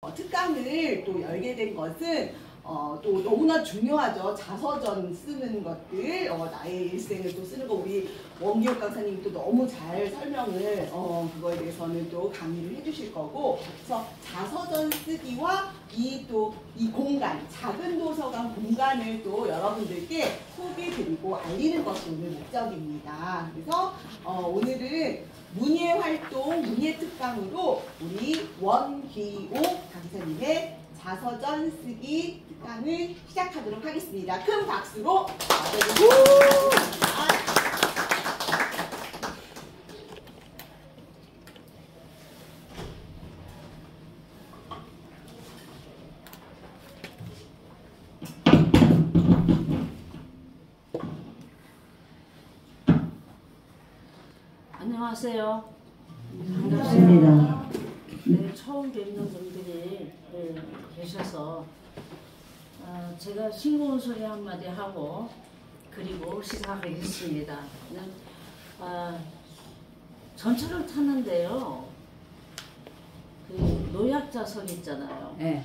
특강을 또 열게 된 것은 또 너무나 중요하죠. 자서전 쓰는 것들, 나의 일생을 또 쓰는 거 우리 원기옥 강사님이 또 너무 잘 설명을 그거에 대해서는 또 강의를 해주실 거고, 그래서 자서전 쓰기와 이 공간, 작은 도서관 공간을 또 여러분들께 소개드리고 알리는 것이 오늘 목적입니다. 그래서 오늘은 문예활동, 문예특강으로 우리 원기옥 강사님의 자서전 쓰기 특강을 시작하도록 하겠습니다. 큰 박수로 맞아주시겠습니다. 안녕하세요. 반갑습니다. 네, 처음 뵙는 분들이 계셔서 제가 싱거운 소리 한마디 하고 그리고 시작하겠습니다. 전철을 탔는데요. 그 노약자석 있잖아요. 네.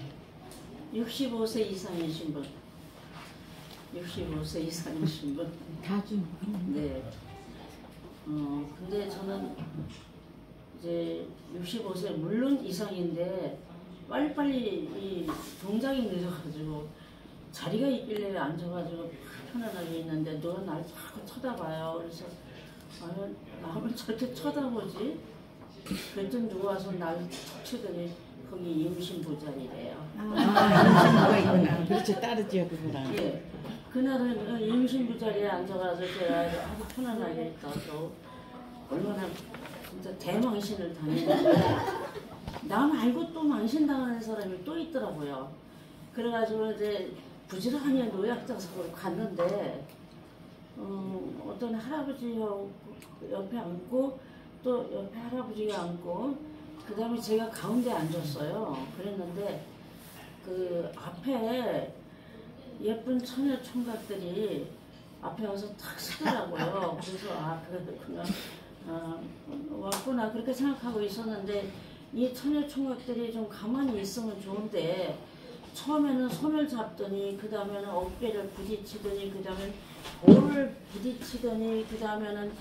65세 이상이신 분. 65세 이상이신 분. 다주. 네. 근데 저는 이제 65세 물론 이상인데 빨리빨리 이 동작이 늦어가지고 자리가 있길래 앉아가지고 편안하게 있는데 누가 날 자꾸 쳐다봐요. 그래서 아유 나를 저렇게 쳐다보지? 그랬더니 누가 와서 날 툭치더니 거기 임신부 자리래요. 임신부가 있구나. 그렇죠. 다른 지역구나. 예. 그날은 임신부 자리에 앉아가지고 제가 아주 편안하게 있다고 얼마나 진짜 대망신을 당했는데 나 말고 또 망신당하는 사람이 또 있더라고요. 그래가지고 이제 부지런히 노약자석으로 갔는데 어떤 할아버지 옆에 앉고 또 옆에 할아버지가 앉고 그 다음에 제가 가운데 앉았어요. 그랬는데 그 앞에 예쁜 처녀 총각들이 앞에 와서 탁 서더라고요. 그래서 그렇구나. 왔구나 그렇게 생각하고 있었는데 이 처녀 총각들이 좀 가만히 있으면 좋은데 처음에는 손을 잡더니 그 다음에는 어깨를 부딪히더니 그 다음에 볼을 부딪히더니 그 다음에는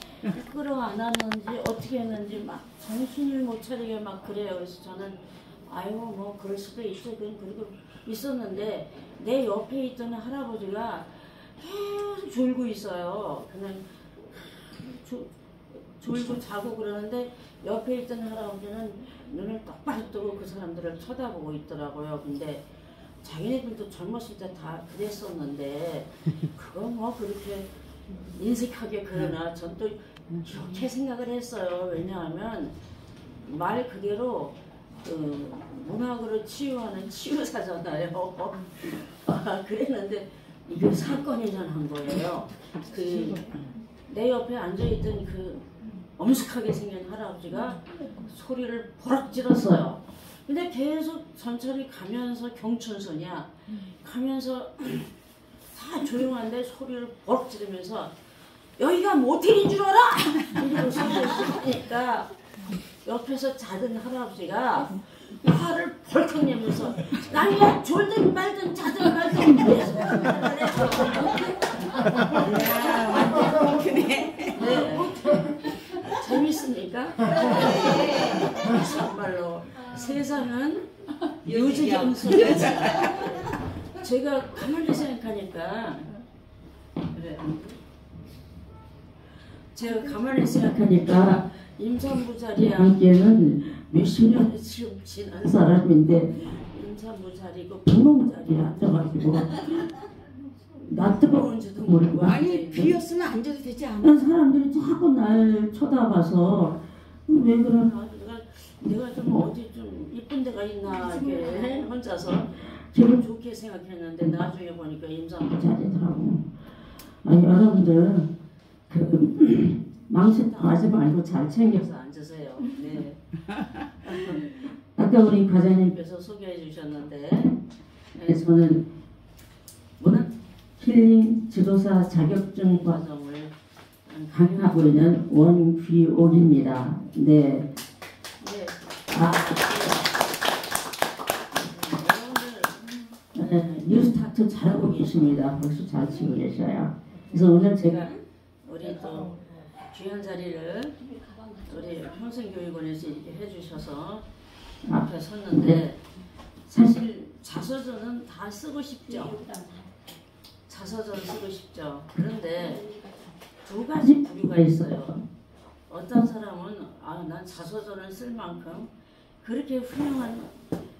끌어안았는지 어떻게 했는지 막 정신을 못 차리게 막 그래요. 그래서 저는 아이고 뭐 그럴 수도 있죠. 그리고 있었는데 내 옆에 있던 할아버지가 계속 졸고 있어요. 그냥 졸고 자고 그러는데 옆에 있던 할아버지는 눈을 똑바로 뜨고 그 사람들을 쳐다보고 있더라고요. 근데 자기네들도 젊었을 때 다 그랬었는데 그거 뭐 그렇게 인색하게 그러나 전 또 그렇게 생각을 했어요. 왜냐하면 말 그대로 문학으로 치유하는 치유사잖아요. 그랬는데 이게 사건이 일어난 거예요. 내 옆에 앉아있던 그 엄숙하게 생긴 할아버지가 소리를 버럭 질렀어요. 근데 계속 전철이 가면서 경춘선이야. 가면서 다 조용한데 소리를 버럭 지르면서 여기가 모텔인 줄 알아! 이러고 소리를 지르니까 옆에서 자던 할아버지가 화를 벌컥 내면서 나야 졸든 말든 자든 말든 네. 재밌습니까? 정말로 세상은 유지경수예요. 제가 가만히 생각하니까 임산부 자리에 앉기에는 몇십 년이 지난 사람인데 임산부 자리고 분홍 자리에 앉아가지고 나 뜨거운지도 모르고 아니 비었으면 앉아도 되지 않아? 사람들이 자꾸 날 쳐다봐서 왜 그러나 내가 좀 어디 좀 이쁜 데가 있나 이렇게 혼자서 기분 좋게 생각했는데 나중에 보니까 임산부 자리더라고. 아니 여러분들 망신하지 말고 잘 챙겨서 앉으세요. 네. 아까 우리 과장님께서 소개해 주셨는데 저는 문학 힐링 지도사 자격증 과정을 강의하고 있는 원귀옥입니다. 네. 네. 뉴스타트 잘하고 계십니다. 박수 잘 치고 계셔요. 그래서 오늘 제가 우리 또 귀한 자리를 우리 평생교육원에서 이렇게 해주셔서 앞에 섰는데 사실 자서전은 다 쓰고 싶죠. 자서전 쓰고 싶죠. 그런데 두 가지 부류가 있어요. 어떤 사람은 난 자서전을 쓸 만큼 그렇게 훌륭한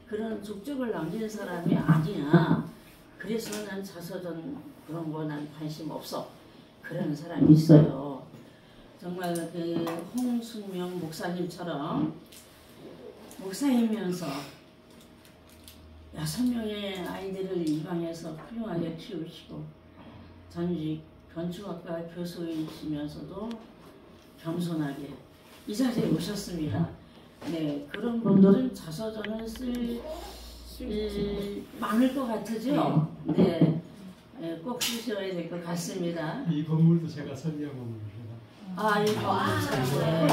그런 족적을 남긴 사람이 아니야. 그래서 난 자서전 그런 거 난 관심 없어. 그런 사람이 있어요. 정말 그 홍순명 목사님처럼 목사이면서 6명의 아이들을 입양해서 훌륭하게 키우시고 전직 건축학과 교수이시면서도 겸손하게 이 자리에 오셨습니다. 네, 그런 분들은 자서전을 쓸 많을 것 같으죠? 네, 꼭 쓰셔야 될 것 같습니다. 이 건물도 제가 설계한 건물입니다. 아, 이 건물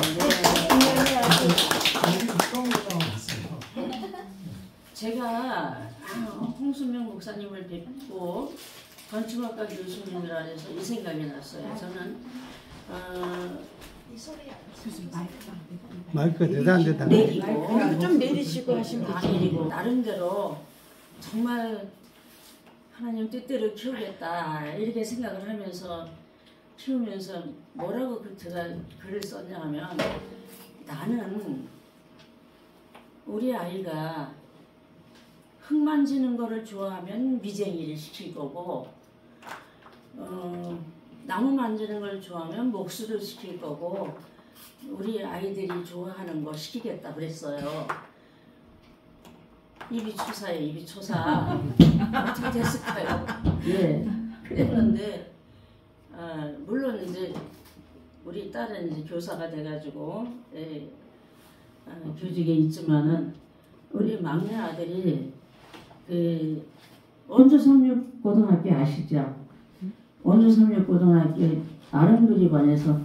제가 홍순명 목사님을 뵙고 건축학과 교수님이라 해서 이 생각이 났어요. 저는 마이크가 대단한데 내리고 좀 내리시고 하시면 다 내리고 나름대로 정말 하나님 뜻대로 키우겠다 이렇게 생각을 하면서 키우면서 뭐라고 제가 글을 썼냐 하면 나는 우리 아이가 흙 만지는 거를 좋아하면 미쟁이를 시킬 거고 나무 만지는 걸 좋아하면 목수를 시킬 거고 우리 아이들이 좋아하는 거 시키겠다 그랬어요. 입이 초사예요. 입이 초사. 어떻게 됐을까요? 예. 그랬는데 물론 이제 우리 딸은 이제 교사가 돼가지고 교직에 있지만은 우리 막내 아들이 그 원주삼육고등학교 아시죠? 원주삼육고등학교 아름그리반에서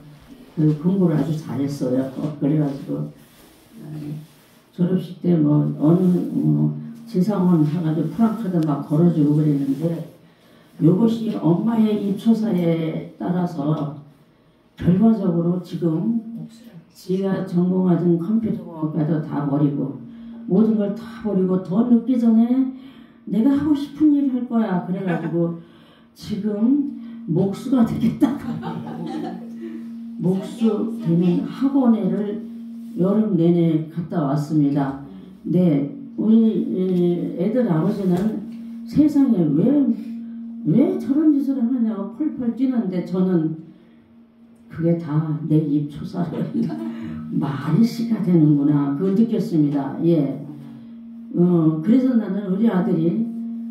그 공부를 아주 잘했어요. 그래가지고 졸업식 때 뭐 어느 지상원 해가지고 프랑카드 막 걸어주고 그랬는데 이것이 엄마의 입초사에 따라서 결과적으로 지금 지가 전공하던 컴퓨터공학과도 다 버리고 모든 걸 다 버리고 더 늦기 전에 내가 하고 싶은 일 할 거야 그래가지고 지금 목수가 되겠다. 목수 되는 학원회를 여름 내내 갔다 왔습니다. 네, 우리 애들 아버지는 세상에 왜 저런 짓을 하느냐고 펄펄 뛰는데 저는 그게 다 내 입 초사를 말이 씨가 되는구나 그걸 느꼈습니다. 예. 그래서 나는 우리 아들이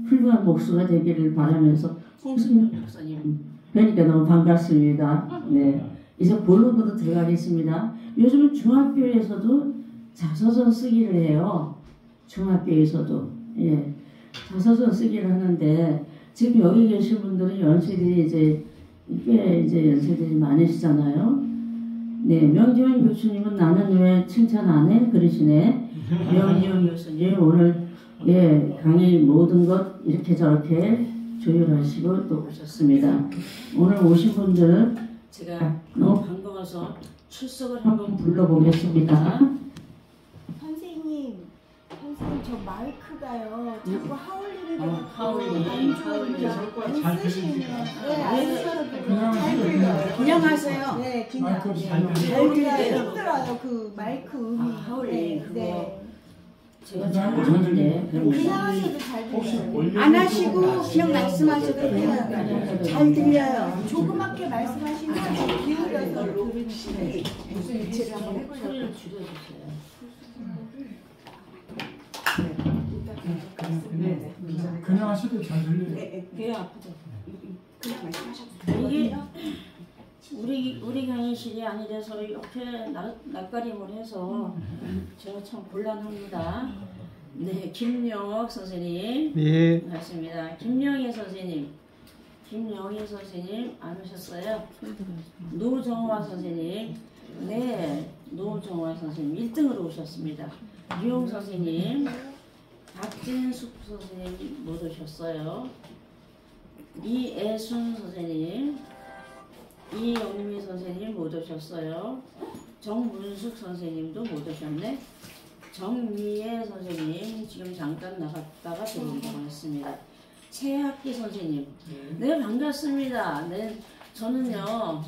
훌륭한 목수가 되기를 바라면서 홍순명 목사님 뵈니까 너무 반갑습니다. 네. 이제 본론으로 들어가겠습니다. 요즘은 중학교에서도 자서전 쓰기를 해요. 중학교에서도. 예. 자서전 쓰기를 하는데 지금 여기 계신 분들은 연세들이 이제 꽤 이제 연세들이 많으시잖아요. 네, 명지원 교수님은 나는 왜 칭찬 안 해? 그러시네. 명지원 교수님 오늘 예 강의 모든 것 이렇게 저렇게 조율하시고 또 오셨습니다. 오늘 오신 분들 제가 너무 반가워서 출석을 한번 불러보겠습니다. 선생님 저 마이크가요. 자꾸 하울링이 되고 하울링. 안 쓰시면 잘 들려요. 그냥 하세요. 네, 그냥 마이크 없이 잘 잘 들려요. 들려요. 힘들어요. 그 마이크 음이. 하울링 그거 네. 제가 잘 아는데 그냥 하셔도 잘 들려요. 안 하시고 그냥 말씀하셔도 돼요. 잘 들려요. 조그맣게 말씀하시면 기울여서 들으시면 소리를 줄여주세요. 그냥 하셔도 잘 들려요. 귀가 아프죠? 그냥 말씀하셔도 돼요. 이게 우리 강의실이 아니라서 이렇게 낯가림을 해서 제가 참 곤란합니다. 네, 김영옥 선생님. 예. 반갑습니다. 김영애 선생님. 김영애 선생님 안 오셨어요? 노정화 선생님. 네, 노정화 선생님 1등으로 오셨습니다. 유용 선생님. 박진숙 선생님 못 오셨어요. 이애순 선생님, 이영미 선생님 못 오셨어요. 정문숙 선생님도 못 오셨네. 정미애 선생님 지금 잠깐 나갔다가 들어온다고 했습니다. 최학기 선생님, 네 반갑습니다. 네 저는요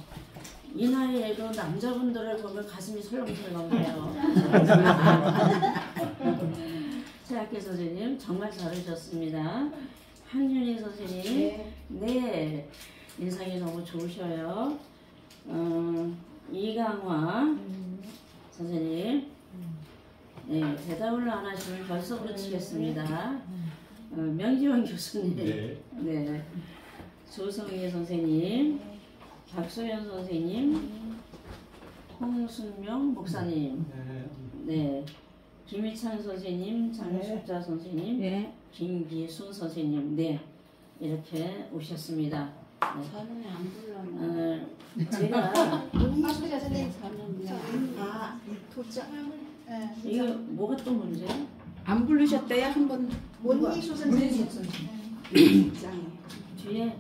이 나이에도 남자분들을 보면 가슴이 설렁설렁해요. 최학기 선생님 정말 잘하셨습니다. 한윤희 선생님, 네 인상이 너무 좋으셔요. 이강화 선생님, 네 대답을 안 하시면 벌써 그치겠습니다. 명지원 교수님, 네 조성희 선생님, 박소연 선생님, 홍순명 목사님, 네 김희찬 선생님, 장숙자 선생님, 네. 김기순 선생님, 네 이렇게 오셨습니다. 네. 저는 안 불렀나? 제가 박수자 선생님. 아, 도장. 네. 이게 뭐가 또 문제야? 안 부르셨대요 한 번. 원희수 선생님. 뒤에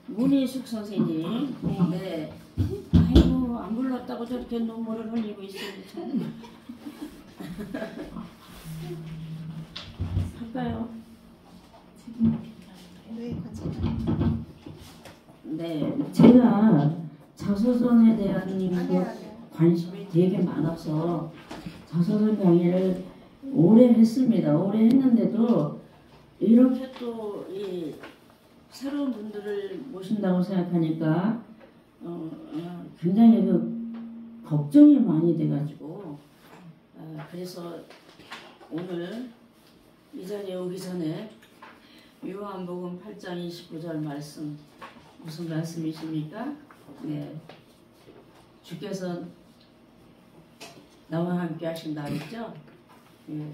문희숙 선생님, 네 아이고 안 불렀다고 저렇게 눈물을 흘리고 있어요. 참. 할까요? 네, 괜찮아요. 네, 제가 자서전에 대한 아니요. 관심이 되게 많아서 자서전 강의를 오래 했습니다. 오래 했는데도 이렇게 또 이 새로운 분들을 모신다고 생각하니까 굉장히 걱정이 많이 돼가지고 그래서 오늘 이 자리에 오기 전에 요한복음 8장 29절 말씀 무슨 말씀이십니까? 네, 주께서 나와 함께 하신다 그랬죠? 예.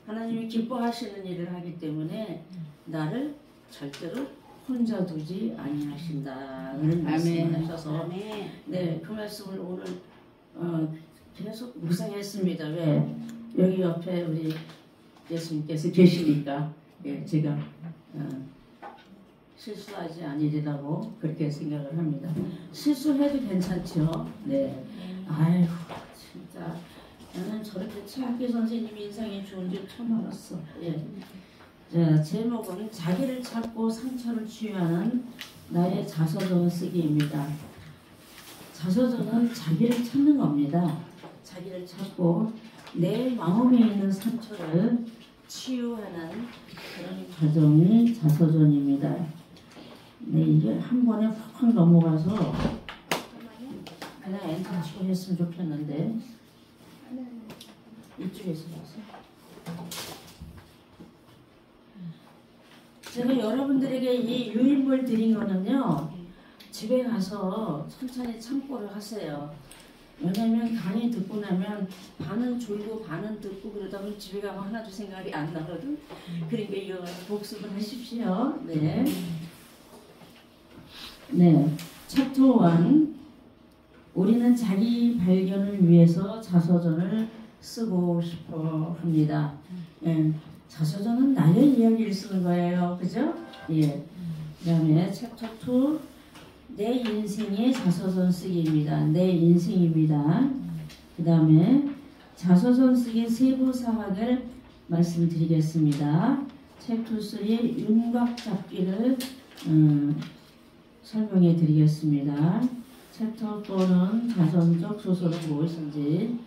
하나님이 기뻐하시는 일을 하기 때문에 나를 절대로 혼자 두지 아니하신다 그런 말씀을 하셔서 네, 그 말씀을 오늘 계속 묵상했습니다. 왜? 여기 옆에 우리 예수님께서 계시니까 예, 제가 실수하지 아니리라고 그렇게 생각을 합니다. 실수해도 괜찮죠? 네. 아이고 진짜 나는 저렇게 최학기 선생님 인상이 좋은 줄 처음 알았어. 예. 자, 제목은 자기를 찾고 상처를 치유하는 나의 자서전 쓰기입니다. 자서전은 자기를 찾는 겁니다. 자기를 찾고 내 마음에 있는 상처를 치유하는 그런 과정이 자서전입니다. 네, 이게 한 번에 확 넘어가서 그냥 엔터 치고 했으면 좋겠는데 이쪽에서 봐서 제가 여러분들에게 이 유인물 드린 거는요 집에 가서 천천히 참고를 하세요. 왜냐면 강의 듣고 나면 반은 졸고 반은 듣고 그러다 보면 집에 가면 하나도 생각이 안 나거든. 그러니까 이거 복습을 하십시오. 네. 네. 챕터 1. 우리는 자기 발견을 위해서 자서전을 쓰고 싶어 합니다. 예. 자서전은 나의 이야기를 쓰는 거예요. 그죠? 예. 그 다음에 챕터 2. 내 인생의 자서전 쓰기입니다. 내 인생입니다. 그 다음에 자서전 쓰기 세부 사항을 말씀드리겠습니다. 챕터 3 윤곽 잡기를 설명해 드리겠습니다. 챕터 4는 자선적 소설은 무엇인지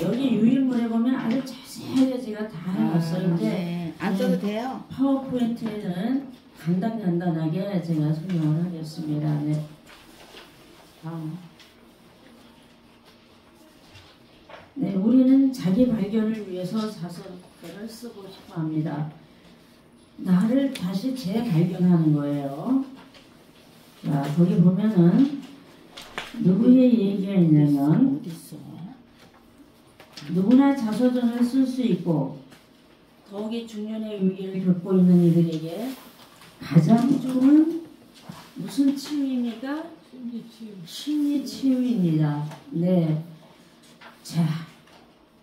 여기 유인물에 보면 아주 자세하게 제가 다 해놨어요. 이제 안 써도 돼요? 파워포인트에는 간단하게 제가 설명을 하겠습니다. 네. 네, 우리는 자기 발견을 위해서 자서전을 쓰고 싶어 합니다. 나를 다시 재발견하는 거예요. 자, 거기 보면은 누구의 얘기가 있냐면 누구나 자서전을 쓸 수 있고 더욱이 중년의 위기를 겪고 있는 이들에게 가장 좋은 무슨 치유입니까? 심리치유입니다. 네. 자,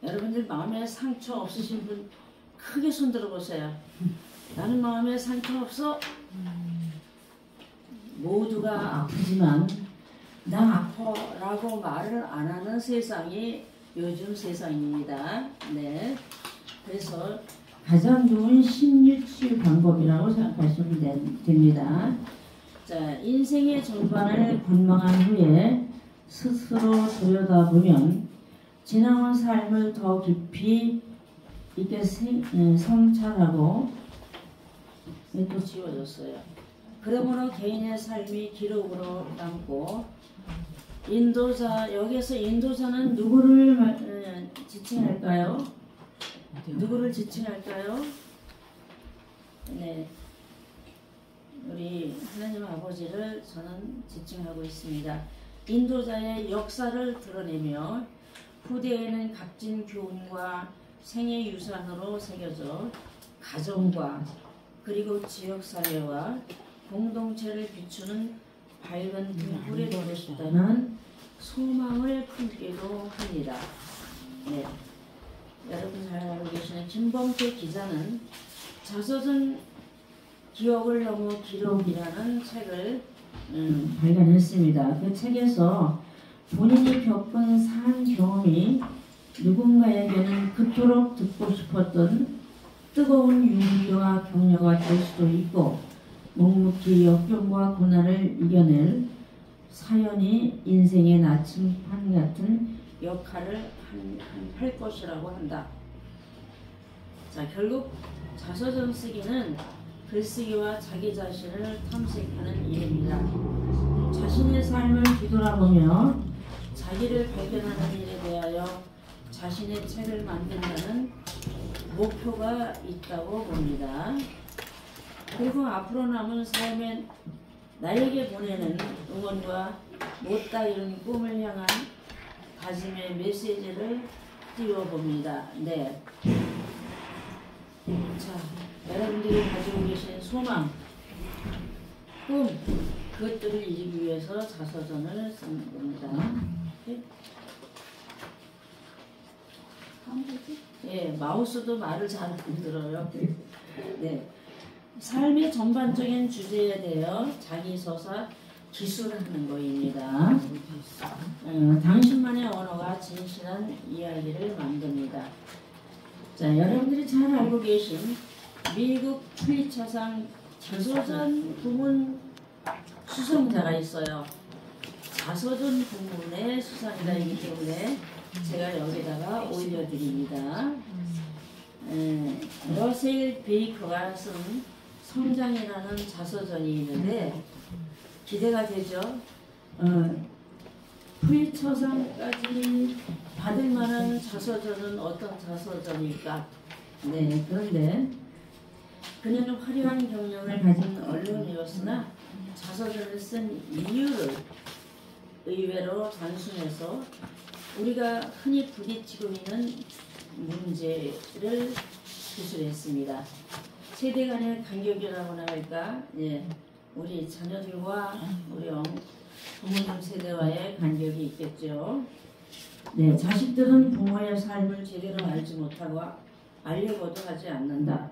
여러분들 마음에 상처 없으신 분 크게 손 들어보세요. 나는 마음에 상처 없어. 모두가 아프지만 나 아파라고 말을 안 하는 세상이 요즘 세상입니다. 네. 그래서 가장 좋은 심리치유 방법이라고 생각하시면 됩니다. 자, 인생의 전반을 관망한 후에 스스로 들여다보면 지나온 삶을 더 깊이 있게 성찰하고 또 지워졌어요. 그러므로 개인의 삶이 기록으로 남고 인도자, 여기서 인도자는 누구를 지칭할까요? 누구를 지칭할까요? 네, 우리 하나님 아버지를 저는 지칭하고 있습니다. 인도자의 역사를 드러내며 후대에는 값진 교훈과 생애 유산으로 새겨져 가정과 그리고 지역사회와 공동체를 비추는 밝은 등불이 되고 싶다는 소망을 품기도 합니다. 네. 여러분 잘 알고 계시는 김범태 기자는 자서전 기억을 넘어 기록이라는 책을 발간했습니다. 그 책에서 본인이 겪은 삶 경험이 누군가에게는 그토록 듣고 싶었던 뜨거운 용기와 격려가 될 수도 있고 묵묵히 역경과 고난을 이겨낼 사연이 인생의 나침반 같은 역할을 할 것이라고 한다. 자, 결국 자서전 쓰기는 글쓰기와 자기 자신을 탐색하는 일입니다. 자신의 삶을 뒤돌아보며 자기를 발견하는 일에 대하여 자신의 책을 만든다는 목표가 있다고 봅니다. 그리고 앞으로 남은 삶에 나에게 보내는 응원과 못다 이룬 꿈을 향한 다짐의 메시지를 띄워봅니다. 네. 자, 여러분들이 가지고 계신 소망, 꿈, 그것들을 이루기 위해서 자서전을 쓰는 겁니다. 네? 예, 마우스도 말을 잘 안 들어요. 네. 삶의 전반적인 주제에 대해 자기서사 기술하는 거입니다. 당신만의 언어가 진실한 이야기를 만듭니다. 자, 여러분들이 잘 알고 계신 미국 퓰리처상 자서전 부문 수상자가 있어요. 자서전 부문의 수상자이기 때문에 제가 여기다가 올려드립니다. 러셀 베이커가 쓴 성장이라는 자서전이 있는데 기대가 되죠. 퓰리처상까지 받을 만한 자서전은 어떤 자서전일까? 네, 그런데 그녀는 화려한 경력을 가진 언론이었으나 자서전을 쓴 이유를 의외로 단순해서 우리가 흔히 부딪히고 있는 문제를 기술했습니다. 세대 간의 간격이라고나 할까? 예, 우리 자녀들과 우리 부모님 세대와의 간격이 있겠죠. 네, 자식들은 부모의 삶을 제대로 알지 못하고 알려고도 하지 않는다.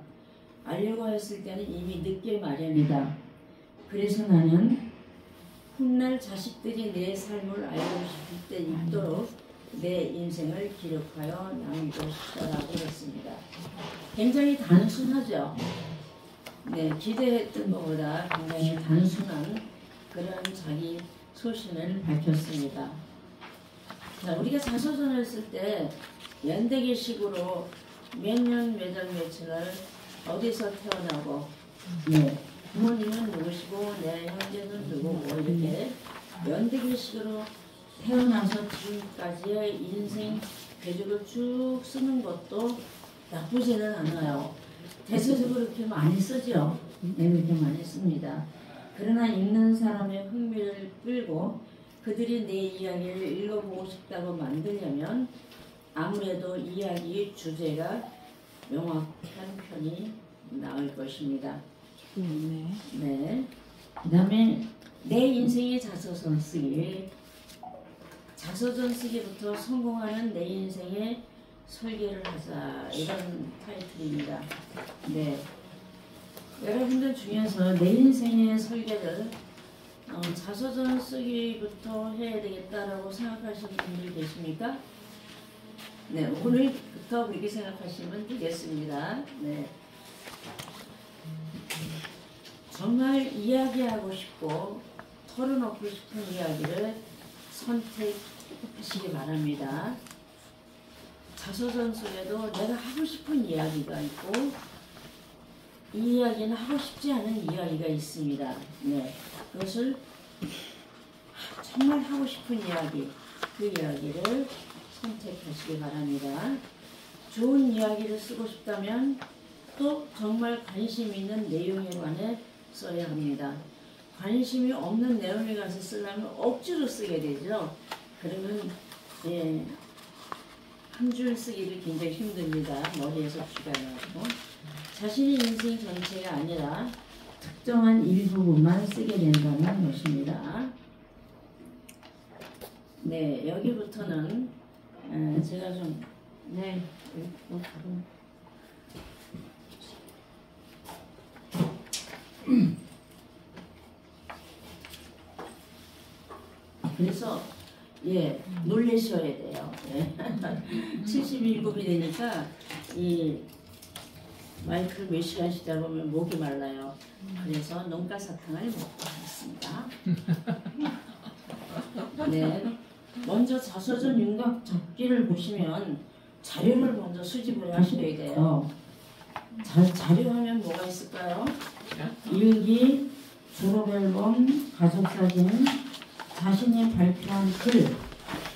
알려고 했을 때는 이미 늦게 마련이다. 그래서 나는 훗날 자식들이 내 삶을 알고 싶을 때 있도록 내 인생을 기록하여 남기고 싶다라고 했습니다. 굉장히 단순하죠. 네, 기대했던 것보다 굉장히 단순한 그런 자기 소신을 밝혔습니다. 자, 우리가 자서전을 쓸 때 연대기식으로 몇 년 몇월 며칠을 어디서 태어나고 네, 부모님은 누구시고 내 형제는 누구고 이렇게 연대기식으로 태어나서 지금까지의 인생 궤적을 쭉 쓰는 것도 나쁘지는 않아요. 대체적으로 그렇게 많이 쓰죠. 네, 그렇게 많이 씁니다. 그러나 읽는 사람의 흥미를 끌고 그들이 내 이야기를 읽어보고 싶다고 만들려면 아무래도 이야기 주제가 명확한 편이 나을 것입니다. 네. 그 다음에 내 인생의 자서전 쓰기. 자서전 쓰기부터 성공하는 내 인생의 설계를 하자, 이런 타이틀입니다. 네, 여러분들 중에서 내 인생의 설계를 자서전 쓰기부터 해야 되겠다라고 생각하시는 분들 계십니까? 네, 오늘부터 그렇게 생각하시면 되겠습니다. 네. 정말 이야기하고 싶고 털어놓고 싶은 이야기를 선택하시기 바랍니다. 자서전 속에도 내가 하고 싶은 이야기가 있고 이 이야기는 하고 싶지 않은 이야기가 있습니다. 네, 그것을 정말 하고 싶은 이야기, 그 이야기를 선택하시기 바랍니다. 좋은 이야기를 쓰고 싶다면 또 정말 관심 있는 내용에 관해 써야 합니다. 관심이 없는 내용에 가서 쓰려면 억지로 쓰게 되죠. 그러면 예, 한 줄 쓰기도 굉장히 힘듭니다. 머리에서 쥐가 나고 자신의 인생 전체가 아니라 특정한 일부분만 쓰게 된다는 것입니다. 네, 여기부터는 제가 좀 그래서 예, 놀라셔야 돼요. 예. 71급이 되니까 이 마이크를 몇 시간씩 잡으면 목이 말라요. 그래서 농가사탕을 먹고 있습니다. 네, 먼저 자서전 윤곽 적기를 보시면 자료를 먼저 수집을 하셔야 돼요. 자료하면 뭐가 있을까요? 일기, 졸업앨범, 가족사진, 자신이 발표한 글,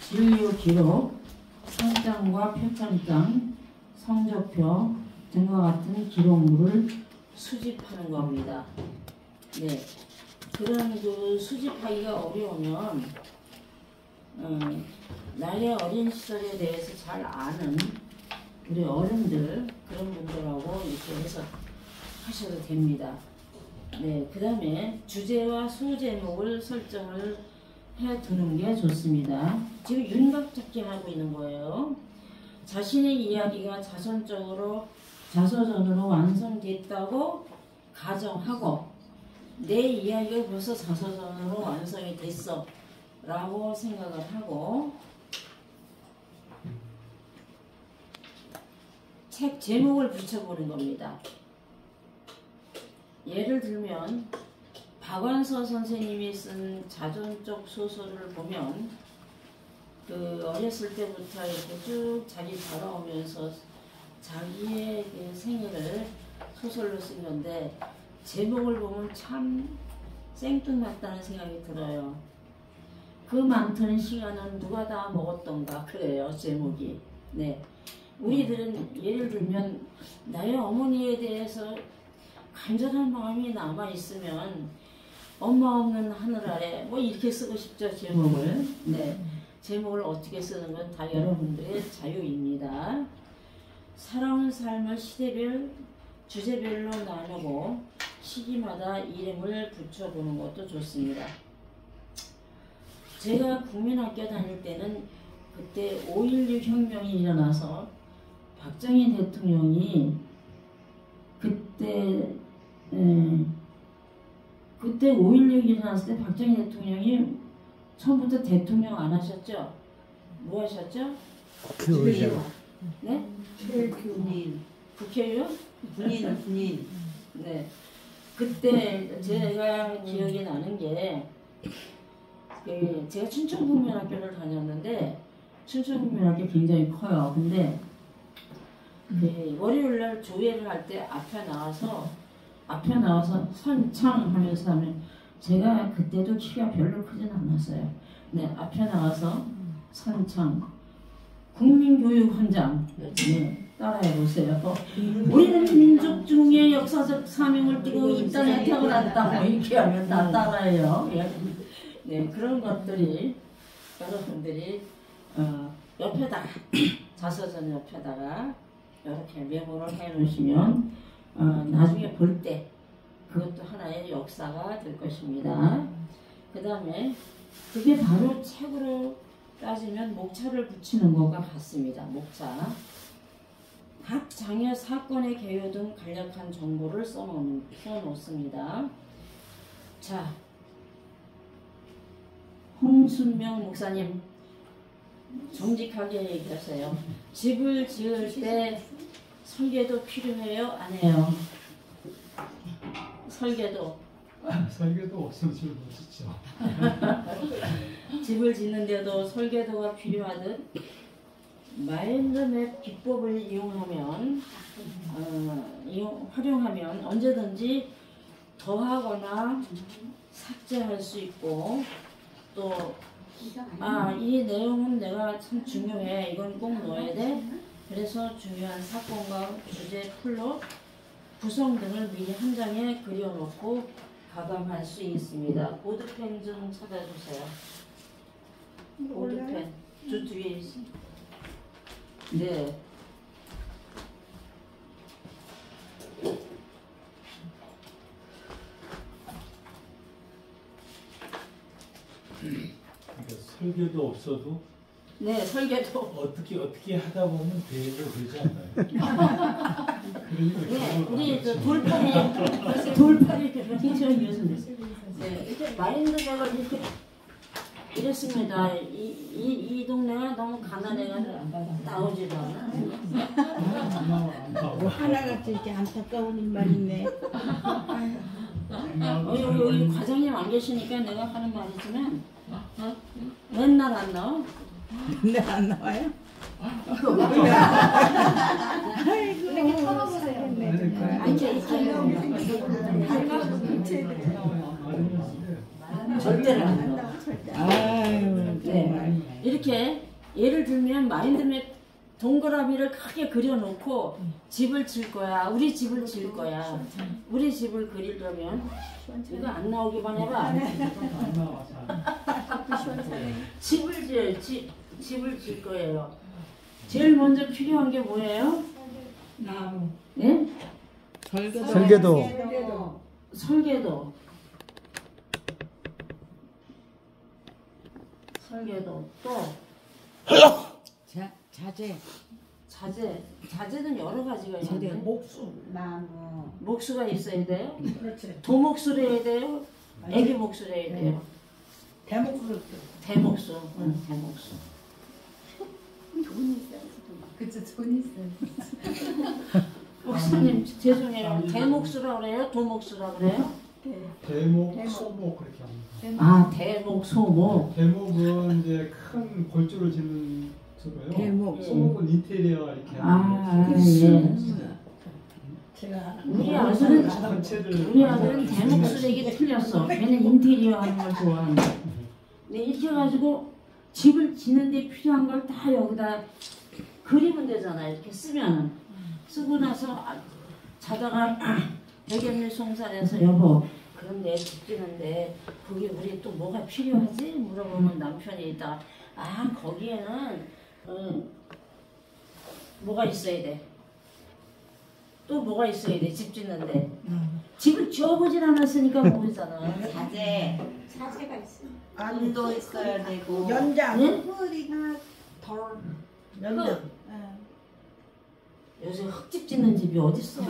진료 기록, 상장과 표창장, 성적표 등과 같은 기록물을 수집하는 겁니다. 네, 그런 그 수집하기가 어려우면 나의 어린 시절에 대해서 잘 아는 우리 어른들, 그런 분들하고 이렇게 해서 하셔도 됩니다. 네, 그 다음에 주제와 소제목을 설정을 해두는 게 좋습니다. 지금 윤곽잡기 하고 있는 거예요. 자신의 이야기가 자서전으로 완성됐다고 가정하고 내 이야기가 벌써 자서전으로 완성이 됐어 라고 생각을 하고 책 제목을 붙여보는 겁니다. 예를 들면 박완서 선생님이 쓴 자전적 소설을 보면 그 어렸을 때부터 이렇게 쭉 자기 자라오면서 자기의 그 생애를 소설로 쓴 건데 제목을 보면 참 생뚱맞다는 생각이 들어요. 그 많던 시간은 누가 다 먹었던가 그래요, 제목이. 네, 우리들은 예를 들면 나의 어머니에 대해서 간절한 마음이 남아있으면 엄마 없는 하늘 아래 뭐 이렇게 쓰고 싶죠, 제목을. 네, 제목을 어떻게 쓰는 건 다 여러분들의 자유입니다. 살아온 삶을 시대별, 주제별로 나누고 시기마다 이름을 붙여보는 것도 좋습니다. 제가 국민학교 다닐 때는 그때 5.16 혁명이 일어나서 박정희 대통령이 그때 5.16이 일어났을 때 박정희 대통령이 처음부터 대통령 안 하셨죠? 뭐 하셨죠? 교의자. 네? 군인. 국회의원? 군인. 네. 그때 제가 기억이 나는 게 제가 춘천국민학교를 다녔는데 춘천국민학교 굉장히 커요. 근데 월요일날 조회를 할 때 앞에 나와서 선창하면서 하면 제가 그때도 키가 별로 크진 않았어요. 네, 앞에 나와서 선창 국민교육헌장 네, 따라해보세요. 우리는 민족 중에 역사적 사명을 띠고 이 땅에 태어났다 뭐 이렇게 하면 다 따라해요. 네, 그런 것들이 여러분들이 옆에다가 자서전 옆에다가 이렇게 메모를 해놓으시면 나중에 볼 때 그것도 하나의 역사가 될 것입니다. 그 다음에 그게 바로 책으로 따지면 목차를 붙이는 것과 같습니다. 목차. 각 장여 사건의 개요 등 간략한 정보를 써놓습니다. 자, 홍순명 목사님 정직하게 얘기하세요. 집을 지을 때 설계도 필요해요? 안 해요? 설계도. 설계도 없으면 잘 못 짓죠. 집을 짓는데도 설계도가 필요하듯 마인드맵 기법을 활용하면 언제든지 더하거나 삭제할 수 있고 또 이 내용은 내가 참 중요해. 이건 꼭 넣어야 돼. 그래서 중요한 사건과 주제, 플롯, 구성 등을 미리 한 장에 그려놓고 가감할 수 있습니다. 보드펜 좀 찾아주세요. 보드펜 저 뒤에 있습니다. 네. 그러니까 설계도 없어도 네, 설계도. 어떻게 하다 보면 대로 되지 않나요? 네, 우리 저 돌팔이 김시현 교수님. 네, 이렇게 마인드맵을 이렇게 이랬습니다. 이 동네가 너무 가난해가지고 나오지도 않아. 뭐 하나같이 이렇게 안타까운 일만 있네. 여기 과장님 안 계시니까 내가 하는 말이지만 맨날 안 나와? 근데 안 나와요? 아이고. 이렇게 털어보세요. 절대로 안 나와. 아유, 네. 이렇게 예를 들면 마인드맵 동그라미를 크게 그려놓고 집을 질 거야. 우리 집을 질 거야. 우리 집을 그리려면 이거 안 나오기만 해봐. 집을 질 거예요. 제일 먼저 필요한 게 뭐예요? 나무. 네? 설계도. 설계도. 또 자재는 여러 가지가 있는데 목수가 있어야 돼요. 도목수를 해야 돼요. 애기 목수를 해야 돼요. 대목수. 대목수. 그쵸, 돈 있어요. 목사님 죄송해요. 대목수라 그래요? 도목수라 그래요? 대목, 소목 그렇게 합니다. 대목, 소목. 대목은 이제 큰 골조를 짓는 거고요. 대목. 소목은 인테리어 이렇게 하는 거죠. 예. 우리 아들은 대목수 얘기 틀렸어. 걔는 인테리어 하는 걸 좋아하는데. 근데 이렇게 해가지고 집을 지는데 필요한 걸 다 여기다 그리면 되잖아. 이렇게 쓰고 나서 자다가 백연일 송사에서 여보 그럼 내 집 지는데 거기 우리 또 뭐가 필요하지? 물어보면 남편이 있다가 거기에는 뭐가 있어야 돼? 또 뭐가 있어야 돼? 집 짓는데 집을 지어보질 않았으니까 모르잖아. 자재가 있어요. 안도 있어야 되고 연장. 네? 흙이나 덜. 연장. 요새 흙집 짓는 집이 어딨어?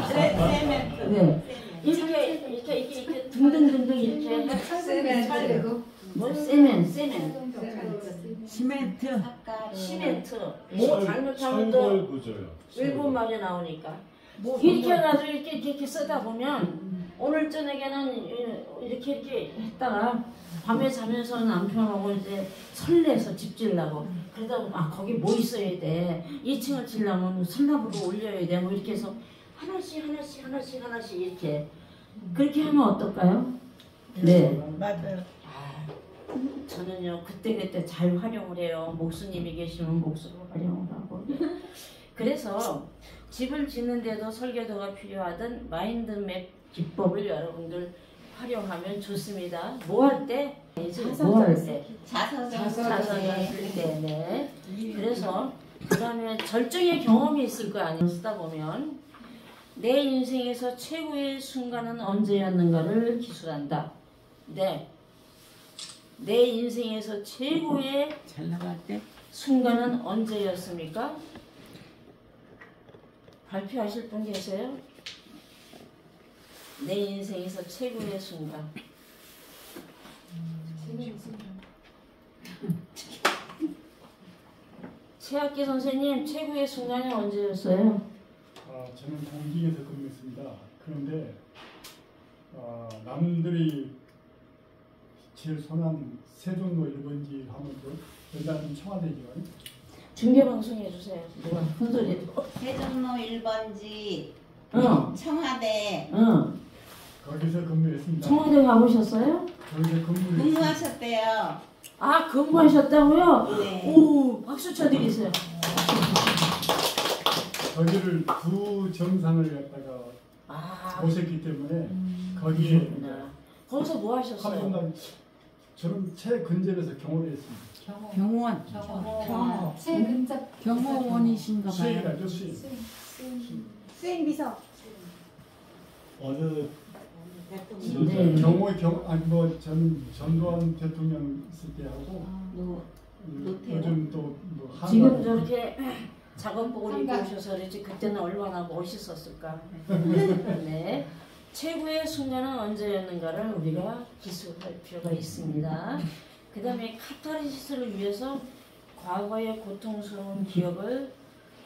세멘트. 네. 이렇게 등등등등 이렇게 세멘트. 뭐 세멘 시멘트. 시멘트 뭐 잘못하면 또 철골 구조요. 일본 말이 나오니까 이렇게 해가지고 이렇게 쓰다 보면 오늘 저녁에는 이렇게 했다가 밤에 자면서 남편하고 이제 설레서 집 지려고 그러다 보면 거기 뭐 있어야 돼 2층을 지려면 슬라브도 올려야 돼 뭐 이렇게 해서 하나씩 이렇게 그렇게 하면 어떨까요? 네. 맞아요. 저는요 그때 잘 활용을 해요. 목수님이 계시면 목수로 활용을 하고 그래서 집을 짓는데도 설계도가 필요하던 마인드맵 기법을 여러분들 활용하면 좋습니다. 뭐 할 때? 자서전 쓸 때. 네. 그래서 그다음에 절정의 경험이 있을 거 아니에요. 쓰다 보면 내 인생에서 최고의 순간은 언제였는가를 기술한다. 네. 내 인생에서 최고의 잘 나갈 때 순간은 언제였습니까? 발표하실 분 계세요? 내 인생에서 최고의 순간. 최학기 선생님, 최고의 순간이 언제였어요? 저는 공직에서 근무했습니다. 그런데 남들이 제일 선한 세종로 1번지 하면서 일단 청와대죠. 중계방송 해주세요. 누가 큰 소리. 세종로 1번지 응, 청와대 응. 거기서 근무했습니다. 청와대 가보셨어요? 거기서 근무했습니다. 근무하셨대요. 아, 근무하셨다고요? 네. 오, 박수 쳐드리세요. 거기를 두 정상을 갖다가 아, 모셨기 때문에 거기에 그렇구나. 거기서 뭐 한 하셨어요? 분당 저는 최근접에서 경호를 했습니다. 경호원 최근접 경호원이신가 봐요. 수행이라죠, 수행. 수행비서 어느 네. 저는 전두환 대통령 있을 때 하고 요즘 또뭐 지금 저렇게 작업복을 입고 오셔서 그렇지 그때는 얼마나 멋있었을까. 네. 최고의 순간은 언제였는가를 우리가 기술할 필요가 있습니다. 그 다음에 카타르시스를 위해서 과거의 고통스러운 기억을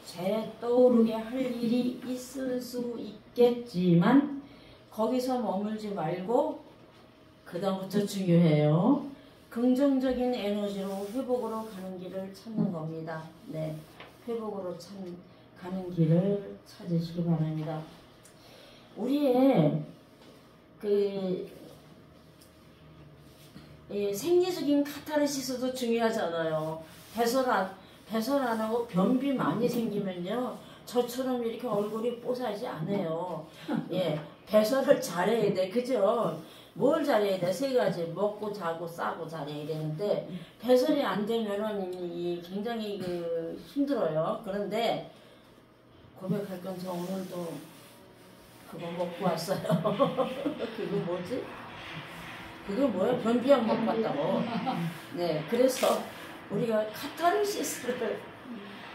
재떠오르게 할 일이 있을 수 있겠지만 거기서 머물지 말고 그 다음부터 중요해요. 긍정적인 에너지로 회복으로 가는 길을 찾는 겁니다. 네, 회복으로 가는 길을 찾으시기 바랍니다. 우리의 생리적인 카타르시스도 중요하잖아요. 배설 안 하고 변비 많이 생기면요, 저처럼 이렇게 얼굴이 뽀사지 않아요. 예, 배설을 잘해야 돼, 그죠? 뭘 잘해야 돼? 세 가지. 먹고 자고 싸고 잘해야 되는데 배설이 안 되면은 굉장히 힘들어요. 그런데 고백할 건 저 오늘도 그거 먹고 왔어요. 그거 뭐지? 그거 뭐야? 변비약 먹고 왔다고. 네, 그래서 우리가 카타르시스를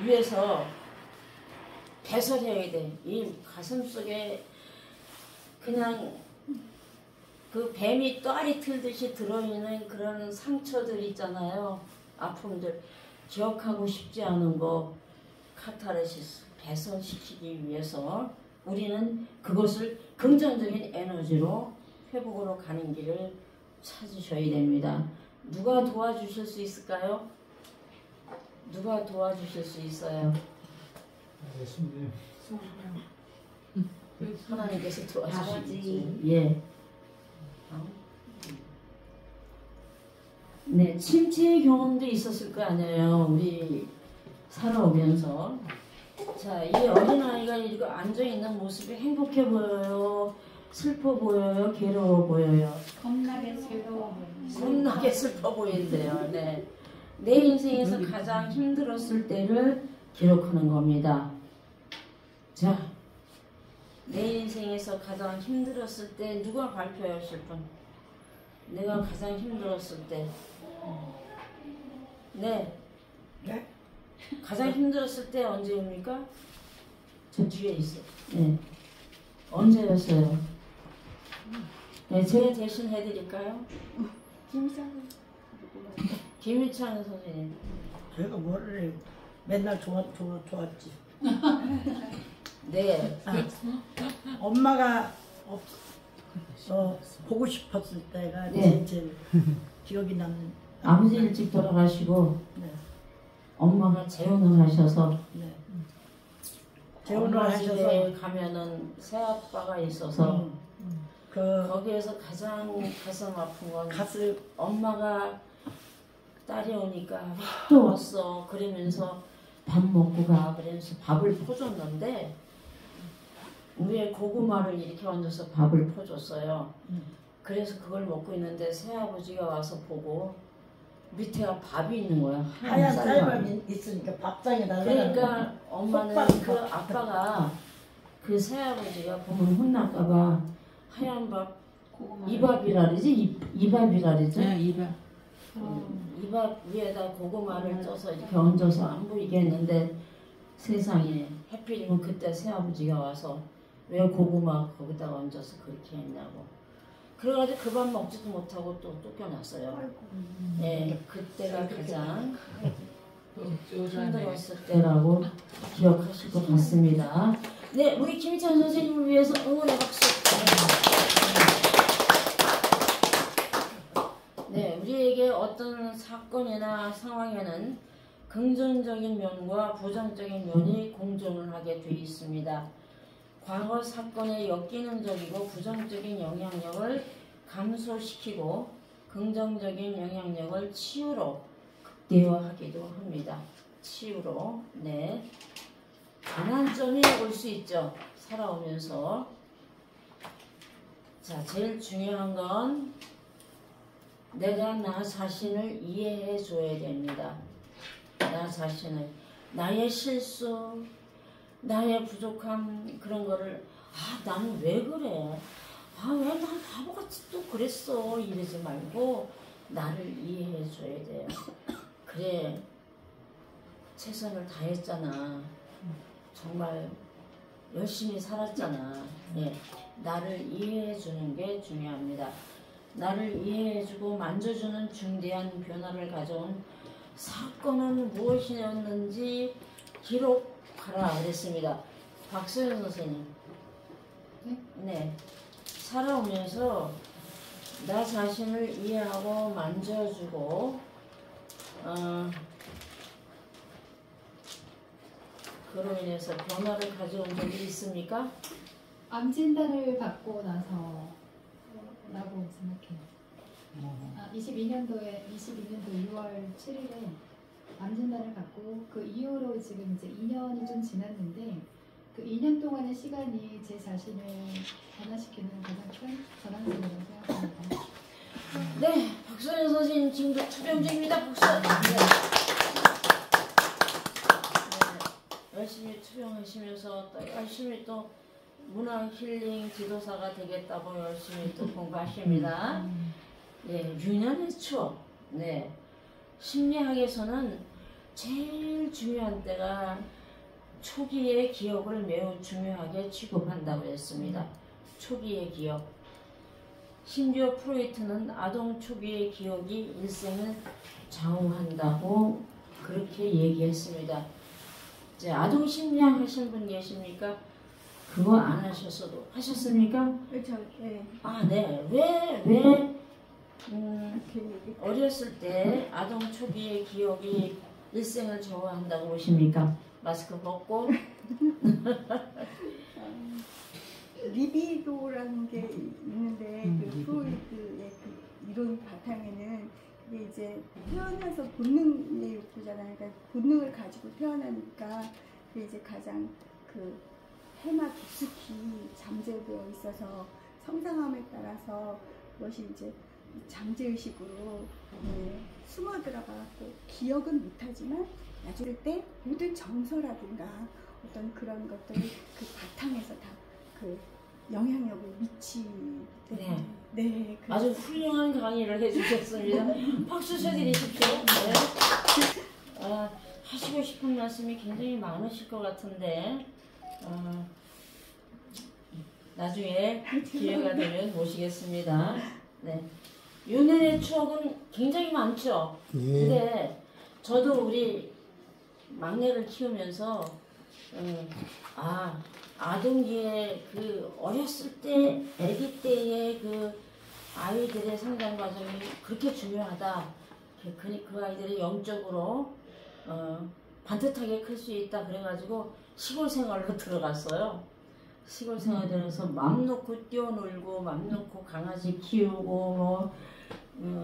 위해서 배설해야 돼. 이 가슴 속에 그냥 그 뱀이 또아리 틀듯이 들어있는 그런 상처들 있잖아요. 아픔들. 기억하고 싶지 않은 거 카타르시스 배설시키기 위해서 우리는 그것을 긍정적인 에너지로 회복으로 가는 길을 찾으셔야 됩니다. 누가 도와주실 수 있을까요? 누가 도와주실 수 있어요? 예수님. 하나님께서 도와주시겠지. 아버지. 예. 네, 침체의 경험도 있었을 거 아니에요. 우리 살아오면서. 자, 이 어린아이가 이렇게 앉아있는 모습이 행복해 보여요? 슬퍼 보여요? 괴로워 보여요? 겁나게 즐거워 보여요. 겁나게 슬퍼 보인대요. 네. 내 인생에서 가장 힘들었을 때를 기록하는 겁니다. 자, 내 인생에서 가장 힘들었을 때 누가 발표하실 분? 내가 가장 힘들었을 때. 네. 가장 힘들었을 때 언제입니까? 저 뒤에 있어. 네. 언제였어요? 네, 제가 대신 해드릴까요? 김희찬 선생님. 제가 뭐를 해요? 맨날 좋았지. 네. 엄마가 보고 싶었을 때가 네. 제일 기억이 남는. 아버지 일찍 돌아가시고 네. 엄마가 재혼을 하셔서 네. 재혼을 엄마 하셔서 집에 가면은 새아빠가 있어서 그 거기에서 가장 가슴 아픈 건 가슴 엄마가 딸이 오니까 또 왔어 그러면서 밥 먹고 가 그러면서 밥을 퍼줬는데 위에 고구마를 이렇게 얹어서 밥을 퍼줬어요. 그래서 그걸 먹고 있는데 새아버지가 와서 보고 밑에가 밥이 있는 거야. 하얀 쌀밥. 쌀밥이 있으니까 밥상에 날아가는 그러니까 엄마는 그 아빠가 그 새아버지가 보면 혼날까봐 하얀 밥 이밥이라 그러지? 이밥이라 그러지? 이봐. 이밥 위에다 고구마를 쪄서 이렇게 얹어서 안 보이게 했는데 세상에 해필이면 그때 새아버지가 와서 왜 고구마 거기다가 얹어서 그렇게 했냐고. 그래가지고 그 밥 먹지도 못하고 또 쫓겨났어요. 네, 그때가 가장 힘들었을 때라고 기억하실 것 같습니다. 네, 우리 김희찬 선생님을 위해서 응원의 박수. 네, 우리에게 어떤 사건이나 상황에는 긍정적인 면과 부정적인 면이 공존을 하게 되어 있습니다. 과거 사건에 엮이는적이고 부정적인 영향력을 감소시키고 긍정적인 영향력을 치유로 극대화하기도 합니다. 치유로. 네. 장단점이 올 수 있죠. 살아오면서. 자, 제일 중요한 건 내가 나 자신을 이해해 줘야 됩니다. 나 자신을. 나의 실수, 나의 부족함, 그런 거를 나는 왜 그래? 왜 난 바보같이 또 그랬어? 이러지 말고 나를 이해해 줘야 돼요. 그래, 최선을 다했잖아. 정말 열심히 살았잖아. 예, 나를 이해해 주는 게 중요합니다. 나를 이해해주고 만져주는 중대한 변화를 가져온 사건은 무엇이었는지 기록하라 그랬습니다. 박소연 선생님. 네. 살아오면서 나 자신을 이해하고 만져주고 그로 인해서 변화를 가져온 적이 있습니까? 암 진단을 받고 나서 라고 생각해요. 22년도 6월 7일에 암 진단을 받고 그 이후로 지금 이제 2년이 좀 지났는데 그 2년 동안의 시간이 제 자신을 변화시키는 가장 큰 전환점이라고 생각합니다. 네, 박소연 선생님 지금도 투병 중입니다. 박수. 네, 열심히 투병하시면서 또 열심히 또 문화 힐링 지도사가 되겠다고 열심히 또 공부하십니다. 네, 유년의 추억. 네, 심리학에서는 제일 중요한 때가 초기의 기억을 매우 중요하게 취급한다고 했습니다. 초기의 기억. 심지어 프로이트는 아동 초기의 기억이 일생을 좌우한다고 그렇게 얘기했습니다. 이제 아동 심리학 하신 분 계십니까? 그거 안 하셨어도 하셨습니까? 그렇죠. 네. 네. 왜 어렸을 때 아동 초기의 기억이 일생을 좌우한다고 보십니까? 마스크 벗고. 리비도라는 게 있는데 그 프로이트의 그 이론 바탕에는 이게 이제 태어나서 본능의 욕구잖아요. 그러니까 본능을 가지고 태어나니까 그게 이제 가장 그 해마 깊숙이 잠재되어 있어서 성장함에 따라서 그것이 이제 잠재의식으로 숨어 들어가고 기억은 못하지만 나중에 때 모든 정서라든가 어떤 그런 것들이 그 바탕에서 다 그 영향력을 미치기 때문에 네, 아주 훌륭한 강의를 해주셨습니다. 박수 쳐드리십시오. 네. 하시고 싶은 말씀이 굉장히 많으실 것 같은데 나중에 기회가 되면 모시겠습니다. 네. 유년의 추억은 굉장히 많죠. 근데 저도 우리 막내를 키우면서 아동기에 그 어렸을 때, 아기 때의 그 아이들의 성장 과정이 그렇게 중요하다. 그 아이들이 영적으로 반듯하게 클 수 있다. 그래가지고 시골 생활로 들어갔어요. 시골 생활에 들어서 맘 놓고 뛰어놀고 맘 놓고 강아지 키우고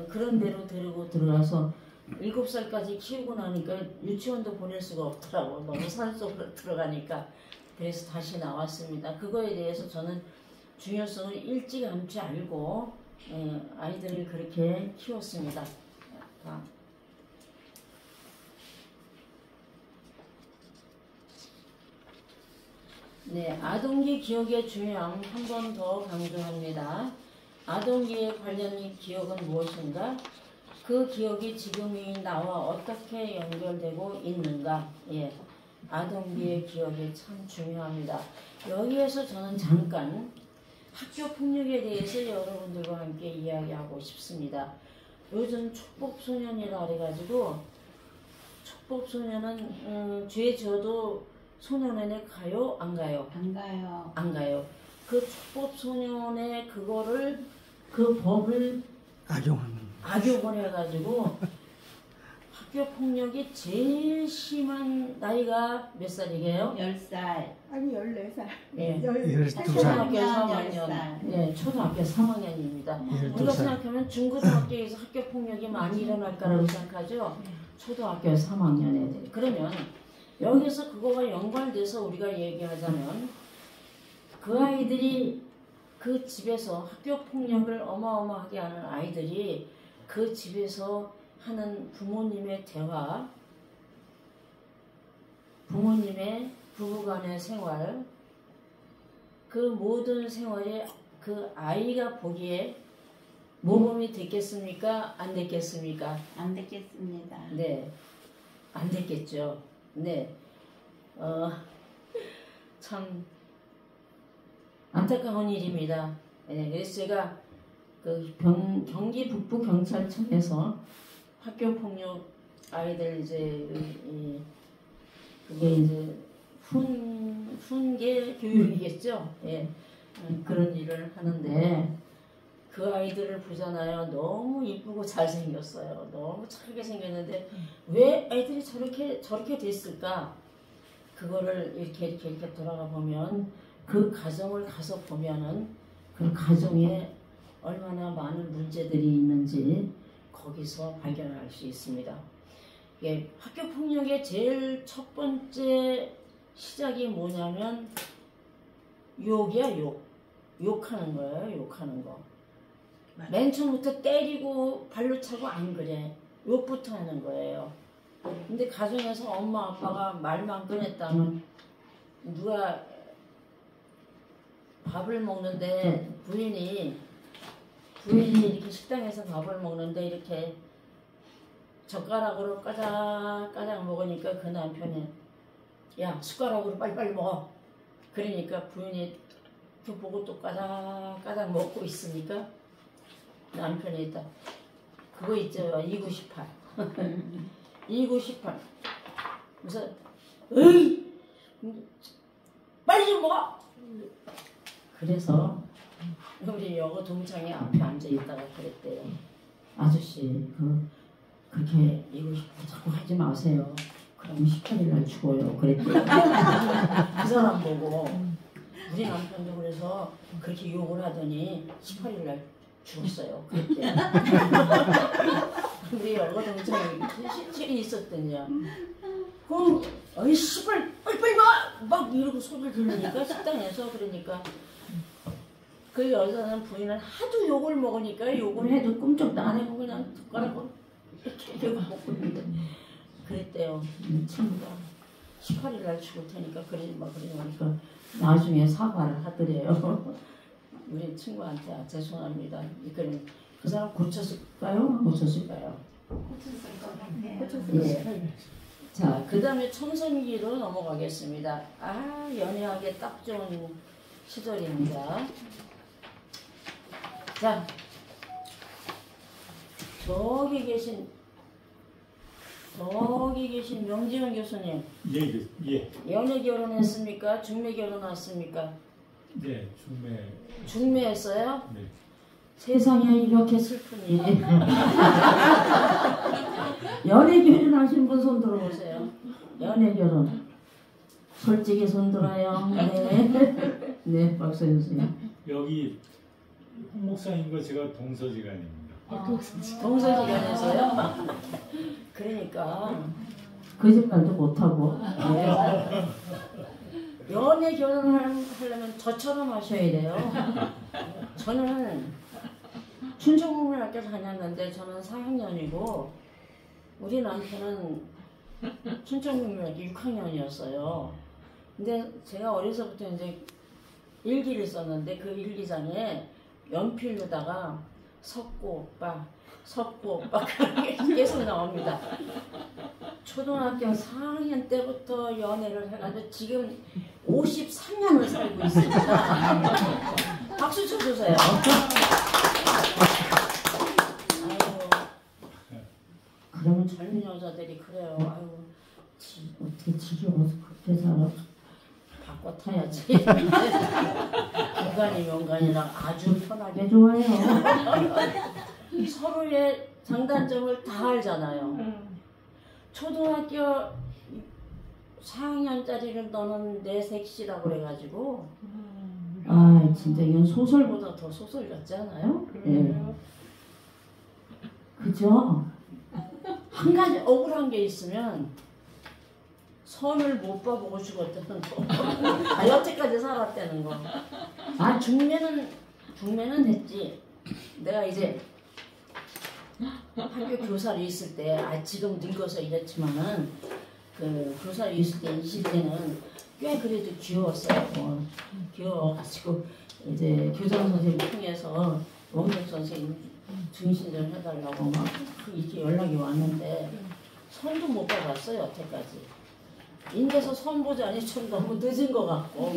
그런 데로 데리고 들어가서 7살까지 키우고 나니까 유치원도 보낼 수가 없더라고. 너무 산속으로 들어가니까. 그래서 다시 나왔습니다. 그거에 대해서 저는 중요성을 일찌감치 알고 아이들을 그렇게 키웠습니다. 네, 아동기 기억의 중요함 한 번 더 강조합니다. 아동기에 관련 기억은 무엇인가? 그 기억이 지금의 나와 어떻게 연결되고 있는가? 예, 아동기의 기억이 참 중요합니다. 여기에서 저는 잠깐 학교 폭력에 대해서 여러분들과 함께 이야기하고 싶습니다. 요즘 촉법소년이라 그래가지고 촉법소년은 죄 져도 소년원에 가요? 안 가요? 안 가요. 안 가요. 그 촉법소년의 그거를 그 법을 악용을 해가지고 학교 폭력이 제일 심한 나이가 몇 살이게요? 10살. 아니 14살. 네. 12살. 초등학교 3학년, 3학년. 10살. 네, 초등학교 3학년입니다. 우리가 생각하면 중고등학교에서 학교 폭력이 많이 일어날 거라고 생각하죠. 초등학교 3학년 애들. 그러면 여기서 그거가 연관돼서 우리가 얘기하자면 그 아이들이 그 집에서 학교 폭력을 어마어마하게 하는 아이들이 그 집에서 하는 부모님의 대화, 부모님의 부부간의 생활, 그 모든 생활이 그 아이가 보기에 모범이 됐겠습니까? 안 됐겠습니까? 안 됐겠습니다. 네, 안 됐겠죠. 네, 참 안타까운 일입니다. 네, 그래서 제가 그 경기 북부 경찰청에서 학교 폭력 아이들 이제 그게 이제 훈계 교육이겠죠. 예, 그런 일을 하는데 그 아이들을 보잖아요. 너무 이쁘고 잘생겼어요. 너무 착하게 생겼는데 왜 애들이 저렇게 됐을까? 그거를 이렇게 돌아가 보면 그 가정을 가서 보면은 그 가정에 얼마나 많은 문제들이 있는지 거기서 발견할 수 있습니다. 예, 학교 폭력의 제일 첫 번째 시작이 뭐냐면 욕이야, 욕. 욕하는 거예요, 욕하는 거. 맨 처음부터 때리고 발로 차고 안 그래. 욕부터 하는 거예요. 근데 가정에서 엄마 아빠가 말만 꺼냈다면 누가 밥을 먹는데 부인이 이렇게 식당에서 밥을 먹는데 이렇게 젓가락으로 까작까작 먹으니까 그 남편이 야 숟가락으로 빨리빨리 먹어. 그러니까 부인이 그 보고 또 까작까작 먹고 있으니까 남편이 있다. 그거 있죠. 2918. 2918. 그래서 에이 빨리 좀 먹어. 그래서 우리 여고 동창이 앞에 앉아 있다가 그랬대요. 아저씨 그렇게 2918 자꾸 하지 마세요. 그럼 18일날 죽어요. 그랬대요. 그 사람 보고 우리 남편도 그래서 그렇게 욕을 하더니 18일날 죽었어요. 그랬대요. 우리 여고 동창이 실질이 있었더니요. 그럼 어이 씨발 빨리빨리 막 이러고 소리를 지르니까 식당에서 그러니까 그 여자는 부인은 하도 욕을 먹으니까 욕을 해도 꿈쩍도 안 하고 그냥 젓가락으로 이렇게 먹고 있는데 그랬대요. 친구가 18일날 죽을 테니까 그러니까 나중에 사과를 하더래요. 우리 친구한테 죄송합니다. 그러니까 그 사람 고쳤을까요? 안 고쳤을까요? 고쳤을 것 같아요. 예. 자, 그 다음에 청소년기로 넘어가겠습니다. 연애하기 딱 좋은 시절입니다. 자, 저기 계신 명지원 교수님. 예. 연애 결혼했습니까? 중매 결혼했습니까? 네, 중매했어요? 네. 세상에 이렇게 슬픈 일. 연애 결혼하신 분 손 들어보세요. 연애 결혼. 솔직히 손 들어요. 네. 네, 박수 교수님. 여기 홍 목사님과 제가 동서지간입니다. 동서지간에서요? 그러니까 거짓말도 못하고 연애 결혼을 하려면 저처럼 하셔야 돼요. 저는 춘천국민학교 다녔는데 저는 4학년이고 우리 남편은 춘천국민학교 6학년이었어요. 근데 제가 어려서부터 이제 일기를 썼는데 그 일기장에 연필로다가 석구 오빠 그런 게 계속 나옵니다. 초등학교 4학년 때부터 연애를 해가지고 지금 53년을 살고 있습니다. 박수 쳐주세요. 그러면 젊은 여자들이 그래요. 아유, 어떻게 지겨워서 그렇게 살아. 바꿔 타야지. 인간이 명간이랑 아주 편하게 좋아요. 서로의 장단점을 다 알잖아요. 초등학교 4학년짜리를 너는 내 섹시라고 그래가지고 아 진짜 이건 소설보다 더 소설 같지 않아요? 네. 그죠? 한 가지 억울한 게 있으면 선을 못 봐보고 죽었다는 거. 아, 여태까지 살았다는 거. 아 중매는 됐지. 내가 이제 학교 교사로 있을 때, 지금 늙어서 이랬지만은 그 교사로 있을 때 20대는 꽤 그래도 귀여웠어요. 귀여워가지고 이제 교장 선생님 통해서 원경 선생님 중신전 해달라고 막 이렇게 연락이 왔는데 선도 못 받았어요 여태까지. 인데서 선 보자니 좀 너무 늦은 것 같고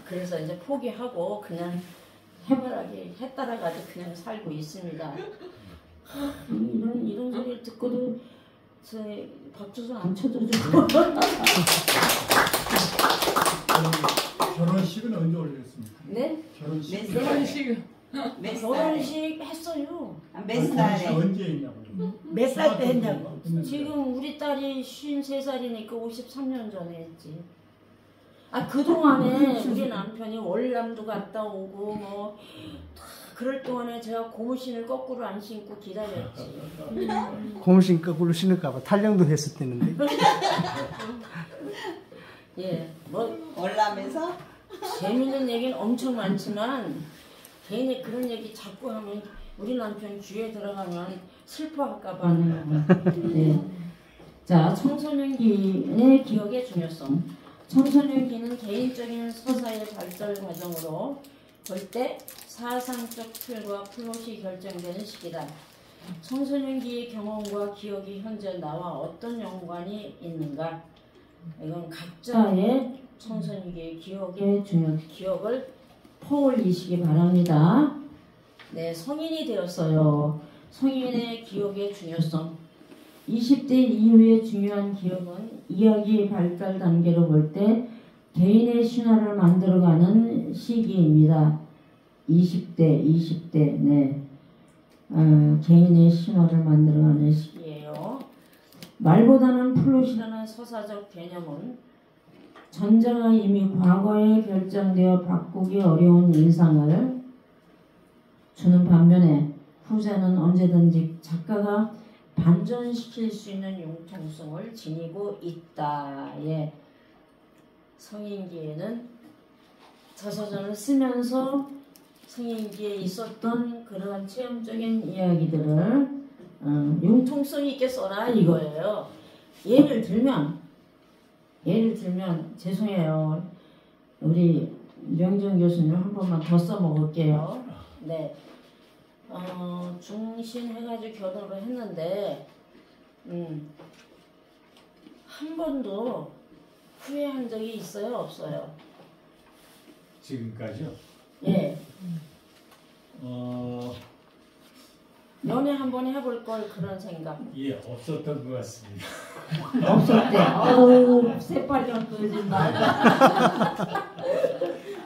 그래서 이제 포기하고 그냥 해바라기 해 따라가지고 그냥 살고 있습니다. 이런 소리를 듣고도 제 박주선 안 쳐줘주고. 결혼식은 언제 올렸습니까? 네? 결혼식. 결혼식 했어요. 몇 살에? 언제 했냐고. 몇 살 때 했냐고. 지금 우리 딸이 53살이니까 53년 전에 했지. 그동안에 우리 남편이 월남도 갔다 오고 뭐 그럴 동안에 제가 고무신을 거꾸로 안 신고 기다렸지. 고무신 거꾸로 신을까봐 탈령도 했을 때는데. 예, 뭐 월남에서? 재밌는 얘기는 엄청 많지만 괜히 그런 얘기 자꾸 하면 우리 남편 귀에 들어가면 슬퍼할까봐. 네. 자, 청소년기의 기억의 중요성. 청소년기는 개인적인 서사의 발달 과정으로 볼 때 사상적 틀과 플롯이 결정되는 시기다. 청소년기의 경험과 기억이 현재 나와 어떤 연관이 있는가? 이건 각자의 청소년기의 기억을 퍼올리시기 바랍니다. 네, 성인이 되었어요. 성인의 기억의 중요성. 20대 이후의 중요한 기억은 이야기 발달 단계로 볼 때 개인의 신화를 만들어가는 시기입니다. 20대, 네. 개인의 신화를 만들어가는 시기예요. 말보다는 플롯이라는 서사적 개념은 전자가 이미 과거에 결정되어 바꾸기 어려운 인상을 주는 반면에 후자는 언제든지 작가가 반전시킬 수 있는 융통성을 지니고 있다. 예. 성인기에는 자서전을 쓰면서 성인기에 있었던 그러한 체험적인 이야기들을 융통성 있게 써라 이거예요. 예를 들면 죄송해요. 우리 명정 교수님 한 번만 더 써먹을게요. 네. 중신해가지고 결혼을 했는데 한 번도 후회한 적이 있어요? 없어요? 지금까지요? 예. 연애 한 번 해볼 걸 그런 생각. 예, 없었던 것 같습니다. 없었대. 어우, 새빨간 거짓말.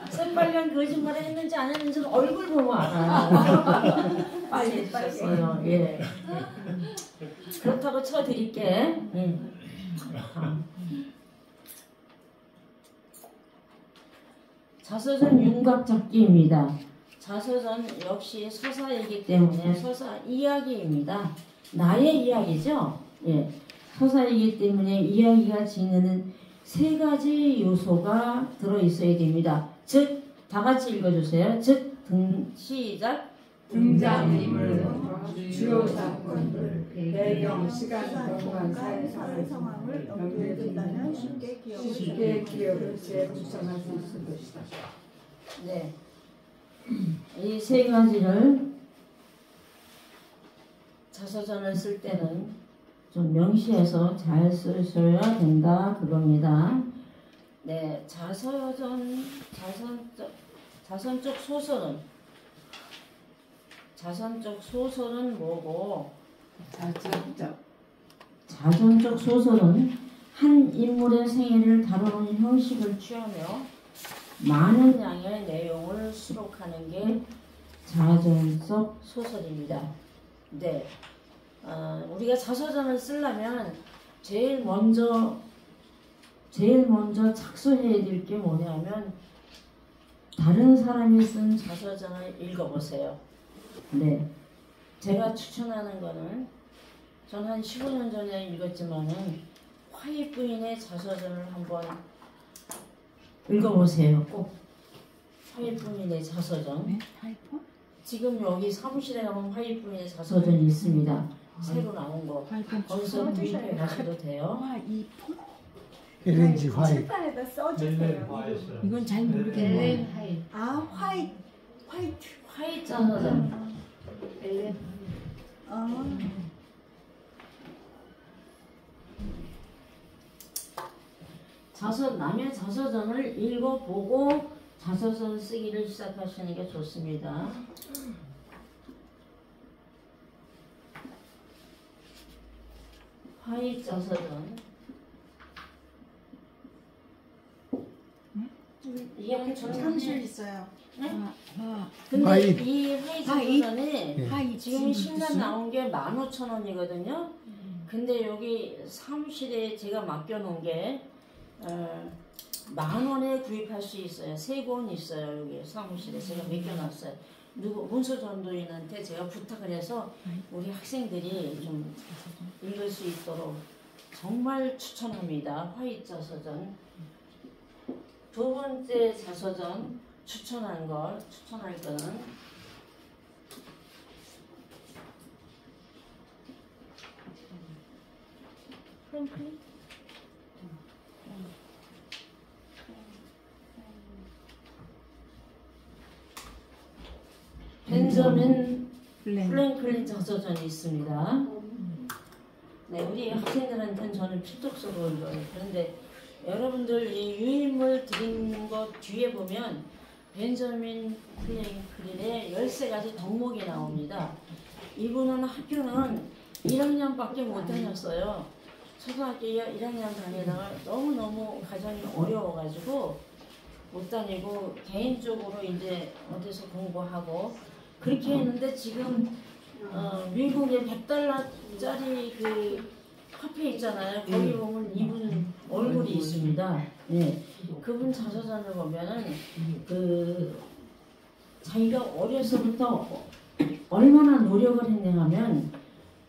새빨간 거짓말을 했는지 안 했는지는 얼굴 보면 알아요. 빨리 해주셨어요. 예. 그렇다고 쳐드릴게. 자서전 윤곽잡기입니다. 자서전 역시 서사이기 때문에 서사 이야기입니다. 나의 이야기죠. 예. 서사이기 때문에 이야기가 지니는 세 가지 요소가 들어있어야 됩니다. 즉, 다 같이 읽어주세요. 즉, 시작. 등장인물, 주요 사건들, 배경, 시간, 공간, 사회 상황을 연결해 준다면 쉽게 기억을 재구성할 수 있을 것이다. 네. 이 세 가지를 자서전을 쓸 때는 좀 명시해서 잘 쓰셔야 된다 그겁니다. 네, 자선적 소설은 뭐고? 자선적 소설은 한 인물의 생애를 다루는 형식을 취하며 많은 양의 내용을 수록하는 게 자전적 소설입니다. 네, 우리가 자서전을 쓰려면 제일 먼저 착수해야 될 게 뭐냐면 다른 사람이 쓴 자서전을 읽어보세요. 네, 제가 추천하는 거는 전 한 15년 전에 읽었지만은 화이 부인의 자서전을 한번 읽어보세요. 꼭 화이 부인의 자서전. 지금 여기 사무실에 가면 화이 부인의 자서전이 있습니다. 새로 나온 거. 거기서 구입해 가셔도 돼요. LNG 화이트. 책단에다 써주세요. 이건 잘 모르겠네. 아, 화이트. 화이 자서전. 남의 자서전을 읽어보고 자서전 쓰기를 시작하시는 게 좋습니다. 화이 자서전. 이게 사무실 있어요. 네? 아, 근데 화이. 이 화이 자서전이 네. 지금 신간 나온 게 15,000원이거든요. 근데 여기 사무실에 제가 맡겨놓은 게 10,000원에 구입할 수 있어요. 3권 있어요. 여기 사무실에 제가 맡겨놨어요. 문서전도인한테 제가 부탁을 해서 우리 학생들이 좀 읽을 수 있도록 정말 추천합니다. 화이 자서전. 두 번째 자서전 추천할 거는 프랭클린? 벤저민 프랭클린 자서전이 있습니다. 네, 우리 학생들한테는 저는 필독서로 읽어요. 그런데 여러분들 이 유인물 드리는 것 뒤에 보면 벤저민 프랭클린의 13가지 덕목이 나옵니다. 이분은 학교는 1학년밖에 못 다녔어요. 초등학교 1학년 다니다가 너무너무 가정이 어려워가지고 못 다니고 개인적으로 이제 어디서 공부하고 그렇게 했는데 지금 미국의 $100짜리 그 카페 있잖아요. 거기 보면 이분 얼굴이 있습니다. 네. 그분 자서전을 보면은 그 자기가 어려서부터 얼마나 노력을 했냐 하면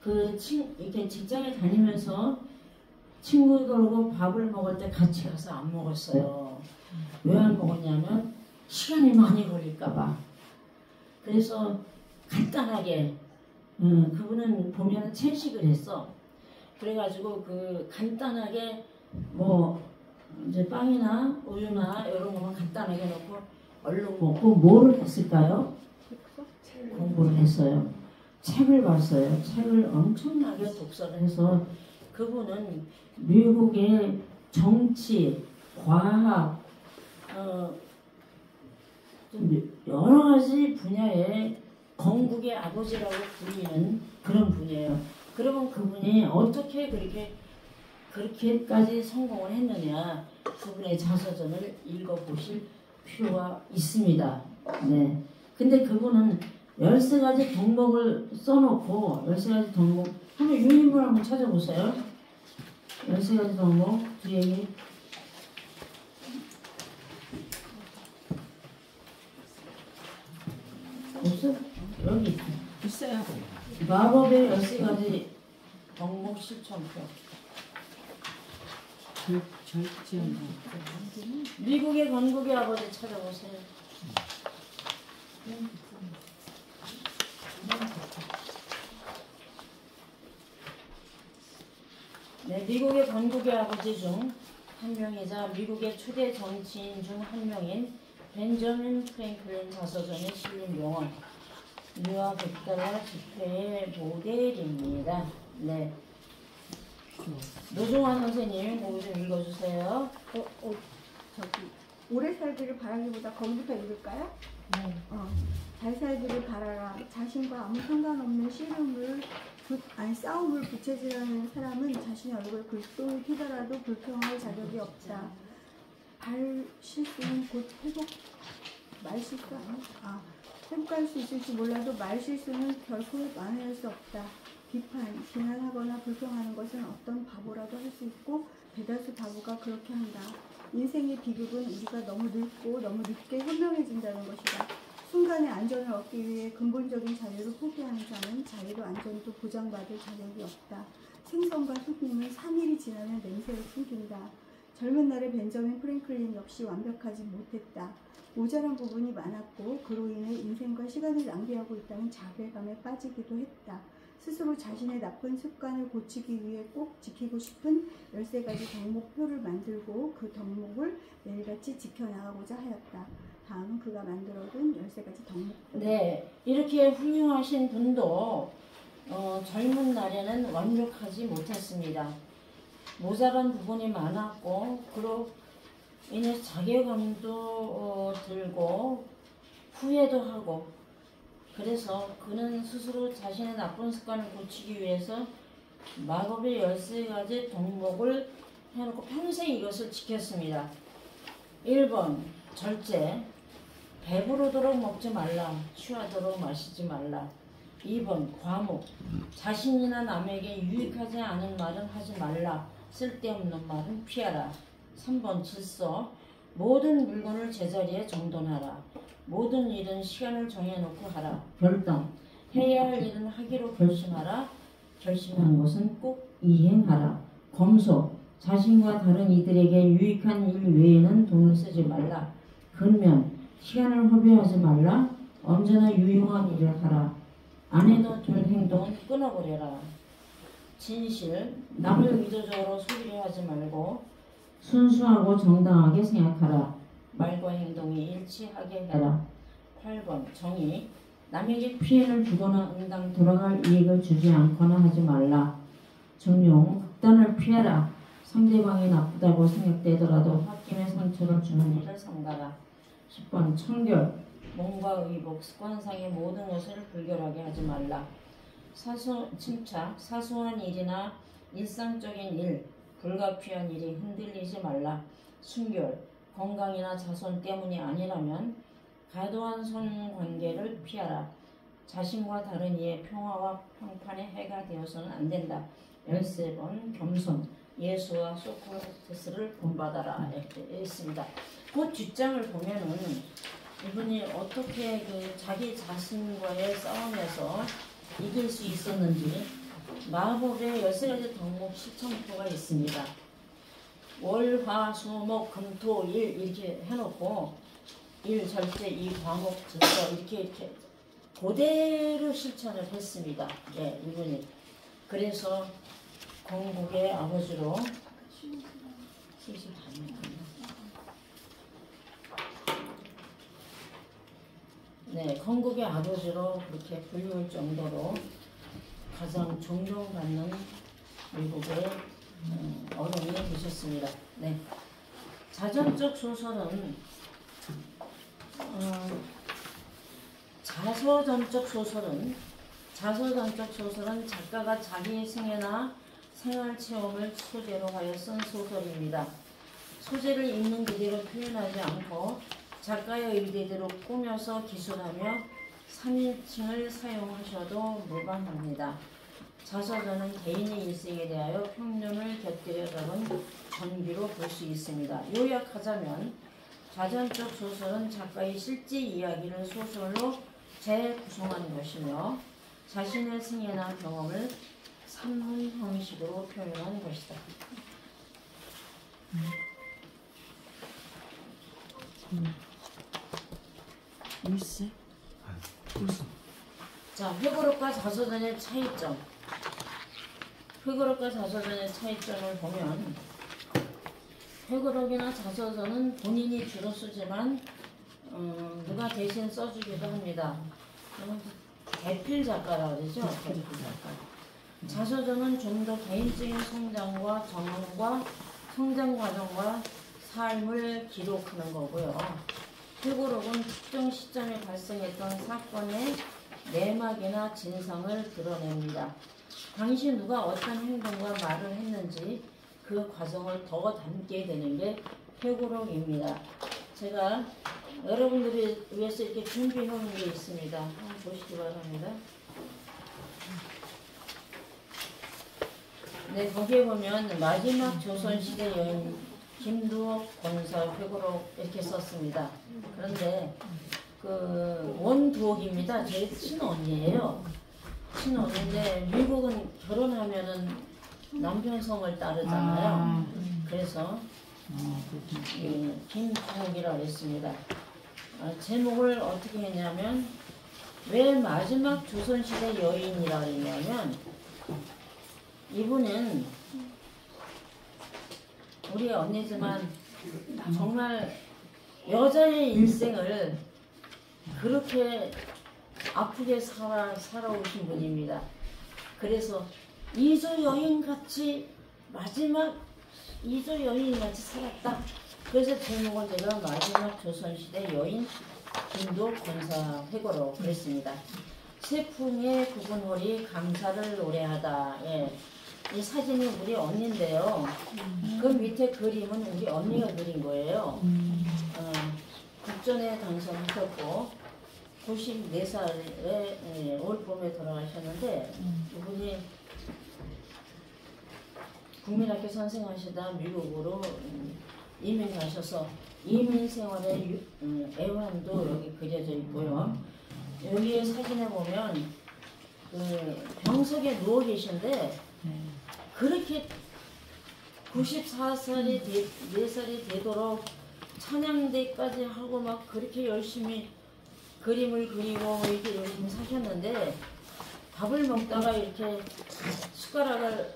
이렇게 직장에 다니면서 친구들하고 밥을 먹을 때 같이 가서 안 먹었어요. 왜 안 먹었냐면 시간이 많이 걸릴까봐. 그래서 간단하게 그분은 보면 채식을 했어. 그래가지고 그 간단하게 뭐 이제 빵이나 우유나 이런 거만 간단하게 넣고 얼른 먹고 뭐를 했을까요? 공부를 했어요. 책을 봤어요. 책을 엄청나게 독서를 해서 그분은 미국의 정치, 과학, 좀 여러 가지 분야의 건국의 아버지라고 불리는 그런 분이에요. 그러면 그분이 어떻게 그렇게까지 성공을 했느냐, 그분의 자서전을 읽어보실 필요가 있습니다. 네. 근데 그분은 13가지 덕목을 써놓고 13가지 덕목 한번 유인물 한번 찾아보세요. 13가지 덕목 뒤에 없어? 여기 있어요. 마법의 13가지 덕목 실천표. 절제한 미국의 건국의 아버지 찾아보세요. 네, 미국의 건국의 아버지 중 한 명이자 미국의 초대 정치인 중 한 명인 벤저민 프랭클린 자서전에 실린 용어 유아 백달러 집회의 모델입니다. 네. 노종환 선생님 보고 좀 읽어주세요. 저기 오래 살기를 바라기보다 거기부터 읽을까요? 네. 잘 살기를 바라라. 자신과 아무 상관없는 싸움을 부채질하는 사람은 자신의 얼굴 글도 휘더라도 불평할 자격이 없다. 실수는 곧 회복할 수 있을지 몰라도 말 실수는 결코 만회할 수 없다. 비난하거나 불평하는 것은 어떤 바보라도 할 수 있고 대다수 바보가 그렇게 한다. 인생의 비극은 우리가 너무 늙고 너무 늦게 현명해진다는 것이다. 순간의 안전을 얻기 위해 근본적인 자유를 포기하는 자는 자유도 안전도 보장받을 자격이 없다. 생선과 손님은 3일이 지나면 냄새를 숨긴다. 젊은 날의 벤저민 프랭클린 역시 완벽하지 못했다. 모자란 부분이 많았고 그로 인해 인생과 시간을 낭비하고 있다는 자괴감에 빠지기도 했다. 스스로 자신의 나쁜 습관을 고치기 위해 꼭 지키고 싶은 13가지 덕목표를 만들고 그 덕목을 매일같이 지켜나가고자 하였다. 다음은 그가 만들어둔 13가지 덕목표. 네, 이렇게 훌륭하신 분도 젊은 날에는 완벽하지 못했습니다. 모자란 부분이 많았고 그로 인해 자괴감도 들고 후회도 하고 그래서 그는 스스로 자신의 나쁜 습관을 고치기 위해서 마법의 13가지 덕목을 해놓고 평생 이것을 지켰습니다. 1번 절제, 배부르도록 먹지 말라, 취하도록 마시지 말라. 2번 과묵, 자신이나 남에게 유익하지 않은 말은 하지 말라, 쓸데없는 말은 피하라. 3번 질서, 모든 물건을 제자리에 정돈하라. 모든 일은 시간을 정해놓고 하라. 별당, 해야 할 일은 하기로 결심하라. 결심한 것은 꼭 이행하라. 검소, 자신과 다른 이들에게 유익한 일 외에는 돈을 쓰지 말라. 근면, 시간을 허비하지 말라. 언제나 유용한 일을 하라. 안 해도 될 행동은 끊어버려라. 진실, 남을 의도적으로 소리를 하지 말고 순수하고 정당하게 생각하라. 말과 행동이 일치하게 해라. 8번 정의, 남에게 피해를 주거나 응당 돌아갈 이익을 주지 않거나 하지 말라. 정용, 극단을 피하라. 상대방이 나쁘다고 생각되더라도 홧김에 상처를 주는 일을 삼가라. 10번 청결, 몸과 의복, 습관상의 모든 것을 불결하게 하지 말라. 침착, 사소한 일이나 일상적인 일, 불가피한 일이 흔들리지 말라. 순결, 건강이나 자손 때문이 아니라면 과도한 성관계를 피하라. 자신과 다른 이의 평화와 평판에 해가 되어서는 안 된다. 13번 겸손, 예수와 소크라테스를 본받아라. 이렇게 있습니다. 그 뒷장을 보면은 이분이 어떻게 자기 자신과의 싸움에서 이길 수 있었는지 마법의 13가지 덕목 실천표가 있습니다. 월, 화, 수, 목, 금, 토, 일 이렇게 해놓고 일, 절제, 이, 과목, 질서 이렇게 그대로 실천을 했습니다. 예, 이분이. 그래서 건국의 아버지로 건국의 아버지로 그렇게 불릴 정도로 가장 존경받는 미국의 어른이 되셨습니다. 네. 자전적 소설은 자서전적 소설은 작가가 자기의 생애나 생활 체험을 소재로 하여 쓴 소설입니다. 소재를 있는 그대로 표현하지 않고 작가의 의대대로 꾸며서 기술하며 3인칭을 사용하셔도 무방합니다. 자서전은 개인의 일생에 대하여 평론을 곁들여 적은 전기로 볼 수 있습니다. 요약하자면 자전적 소설은 작가의 실제 이야기를 소설로 재구성한 것이며 자신의 생애나 경험을 산문 형식으로 표현한 것이다. 있어? 자, 회고록과 자서전의 차이점. 회고록과 자서전의 차이점을 보면 회고록이나 자서전은 본인이 주로 쓰지만 누가 대신 써주기도 합니다. 대필 작가라고 그러죠. 대필 작가. 자서전은 좀 더 개인적인 성장과 경험과 성장 과정과 삶을 기록하는 거고요. 회고록은 특정 시점에 발생했던 사건의 내막이나 진상을 드러냅니다. 당시 누가 어떤 행동과 말을 했는지 그 과정을 더 담게 되는 게 회고록입니다. 제가 여러분들이 위해서 이렇게 준비해 놓은 게 있습니다. 한번 보시기 바랍니다. 네, 거기에 보면 마지막 조선시대 여인 김두옥 권사 회고록 이렇게 썼습니다. 그런데 그 원두옥입니다. 제 친언니예요. 친언니인데 미국은 결혼하면은 남편 성을 따르잖아요. 그래서 김두옥이라고 했습니다. 제목을 어떻게 했냐면 왜 마지막 조선시대 여인이라고 했냐면 이분은 우리 언니지만 정말 여자의 일생을 그렇게 아프게 살아오신 분입니다. 그래서 이조 여인같이 마지막 이조 여인같이 살았다. 그래서 제목은 제가 마지막 조선시대 여인 김두옥 권사 회고록 그랬습니다. 세풍의 구분홀이 감사를 노래하다. 예. 이 사진이 우리 언니인데요. 그 밑에 그림은 우리 언니가 그린 거예요. 국전에 당선하셨고 94살에 올 봄에 돌아가셨는데 이분이 국민학교 선생하시다 미국으로 이민 가셔서 이민 생활의 애환도 여기 그려져 있고요. 여기 사진에 보면 그 병석에 누워 계신데 그렇게 94살이 4살이 되도록 찬양대까지 하고 막 그렇게 열심히 그림을 그리고 이렇게 열심히 사셨는데 밥을 먹다가 이렇게 숟가락을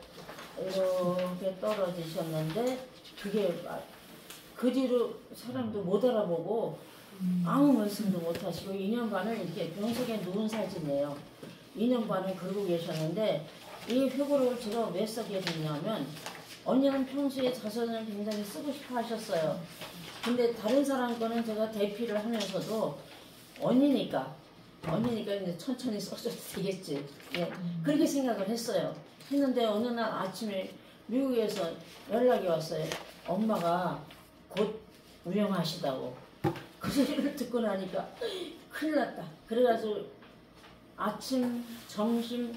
이렇게 떨어지셨는데 그게 그 뒤로 사람도 못 알아보고 아무 말씀도 못 하시고 2년 반을 이렇게 병석에 누운 사진이에요. 2년 반을 그러고 계셨는데 이 회고록을 제가 왜 쓰게 됐냐면 언니는 평소에 자서전을 굉장히 쓰고 싶어 하셨어요. 근데 다른 사람 거는 제가 대피를 하면서도 언니니까 이제 천천히 써줘도 되겠지. 예, 그렇게 생각을 했어요. 했는데 어느 날 아침에 미국에서 연락이 왔어요. 엄마가 곧 운영하시다고. 그 소리를 듣고 나니까 큰일 났다. 그래가지고 아침, 점심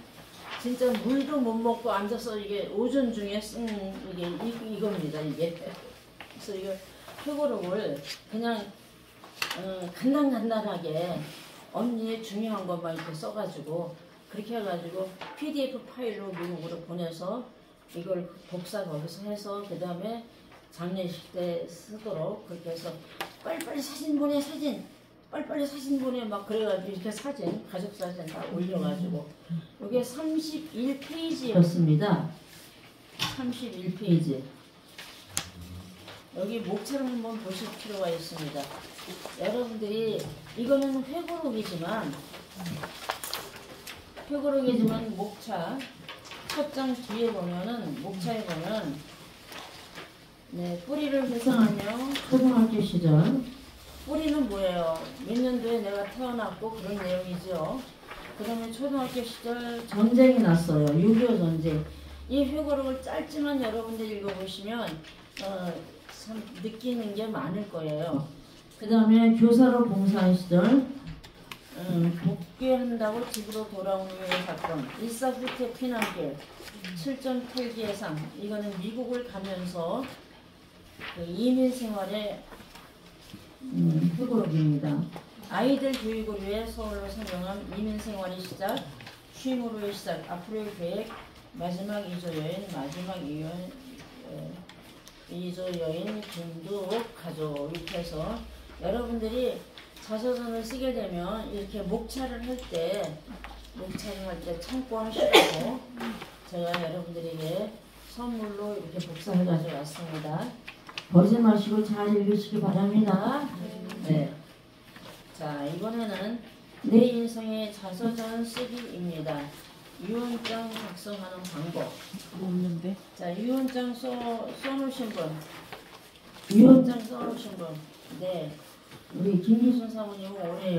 진짜 물도 못 먹고 앉아서 이게 오전 중에 쓴 이게 이겁니다. 이게. 그래서 이거 회고록을 그냥 간단하게 언니의 중요한 것만 이렇게 써가지고 그렇게 해가지고 PDF 파일로 미국으로 보내서 이걸 복사 거기서 해서 그 다음에 장례식 때 쓰도록 그렇게 해서 빨리빨리 사진 보내 빨리빨리 사진 보내 막 그래가지고 이렇게 사진 가족 사진 다 올려가지고 이게 31페이지였습니다. 31페이지. 여기 목차를 한번 보실 필요가 있습니다. 여러분들이 이거는 회고록이지만 목차 첫 장 뒤에 보면은 목차에 보면 네, 뿌리를 회상하며 초등학교 시절. 뿌리는 뭐예요? 몇 년도에 내가 태어났고 그런 내용이죠. 그 다음에 초등학교 시절 전쟁이 났어요. 6.25 전쟁. 이 회고록을 짧지만 여러분들 읽어보시면 참 느끼는 게 많을 거예요. 그 다음에 교사로 봉사한 시절 복귀한다고 집으로 돌아오는 사건, 일사후퇴 피난길, 7.8기 예상. 이거는 미국을 가면서 그 이민 생활의 회고록입니다. 아이들 교육을 위해 서울로 상경한 이민 생활의 시작, 취임으로의 시작, 앞으로의 계획, 마지막 이조 여인, 이조 여인, 김두옥 가족. 이렇게 해서 여러분들이 자서전을 쓰게 되면 이렇게 목차를 할 때 참고하시고 제가 여러분들에게 선물로 이렇게 복사해 가지고 왔습니다. 버리지 마시고 잘 읽으시기 바랍니다. 네. 자, 이번에는 내 인생의 자서전 쓰기입니다. 유언장 작성하는 방법. 없는데. 자, 유언장 써놓으신 분. 유언장 써놓으신 분. 네. 우리 김미순 사모님은 올해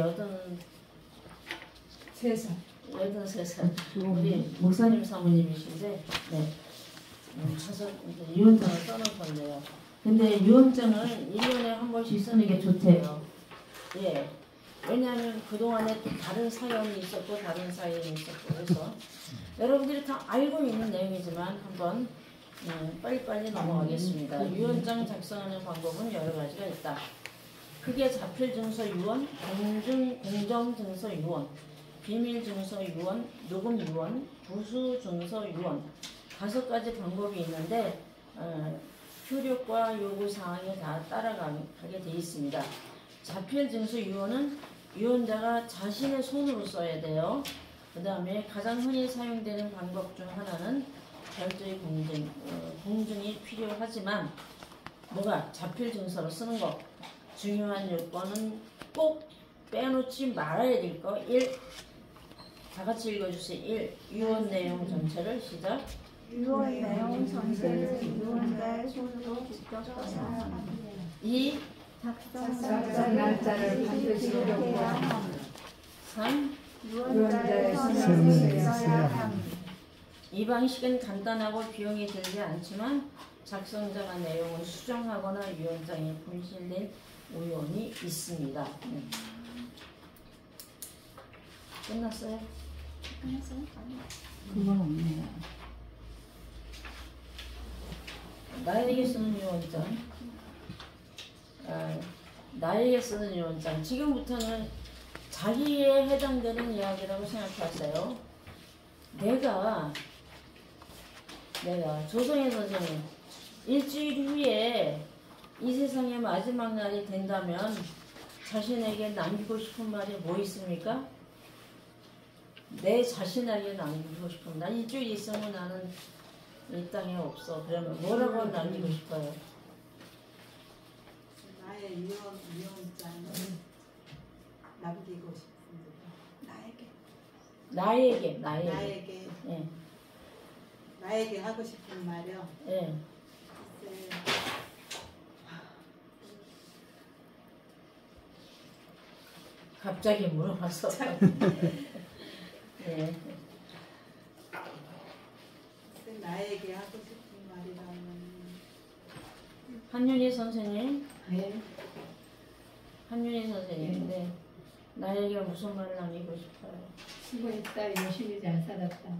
83살. 우리 목사님 사모님이신데, 네. 유언장을 써놓으셨네요. 근데 유언장은 1년에 한 번씩 쓰는 게 좋대요. 예. 왜냐하면 그동안에 다른 사연이 있었고 다른 사연이 있었고 그래서 여러분들이 다 알고 있는 내용이지만 한번 빨리빨리 넘어가겠습니다. 유언장 작성하는 방법은 여러 가지가 있다. 크게 자필증서 유언, 공정증서 유언, 비밀증서 유언, 녹음 유언, 부수증서 유언 5가지 방법이 있는데 효력과 요구사항이 다 따라가게 되어 있습니다. 자필증서 유언은 유언자가 자신의 손으로 써야 돼요. 그 다음에 가장 흔히 사용되는 방법 중 하나는 별도의 공증이 필요하지만 뭐가 자필증서로 쓰는 거 중요한 요건은 꼭 빼놓지 말아야 될 거 1. 다 같이 읽어주세요. 1. 유언 내용 전체를 시작. 유언 내용 전체를 유언자의 손으로 직접 써야 합니다. 2. 작성 날짜를 반드시 기록해야 합니다. 3. 유언자의 서명을 써야 합니다. 이 방식은 간단하고 비용이 들지 않지만 작성자가 내용을 수정하거나 유언장에 분실된 우연이 있습니다. 끝났어요? 그건 없네요. 나에게 쓰는 유언장. 나에게 쓰는 유언장. 지금부터는 자기에 해당되는 이야기라고 생각하세요. 내가 조성혜 선생님 일주일 후에 이 세상의 마지막 날이 된다면 자신에게 남기고 싶은 말이 뭐 있습니까? 내 자신에게 남기고 싶은 난 일주일 있으면 나는 이 땅에 없어. 그러면 뭐라고 남기고 싶어요? 나의 유언장을 남기고 싶습니다. 나에게 예. 나에게 하고 싶은 말이요. 예. 갑자기 물어봐서. 예. 나에게 하고 싶은 말이라면 한윤희 선생님. 네. 한윤희 선생님. 네. 나에게 무슨 말을 남기고 싶어요? 수고했다. 열심히 잘 살았다.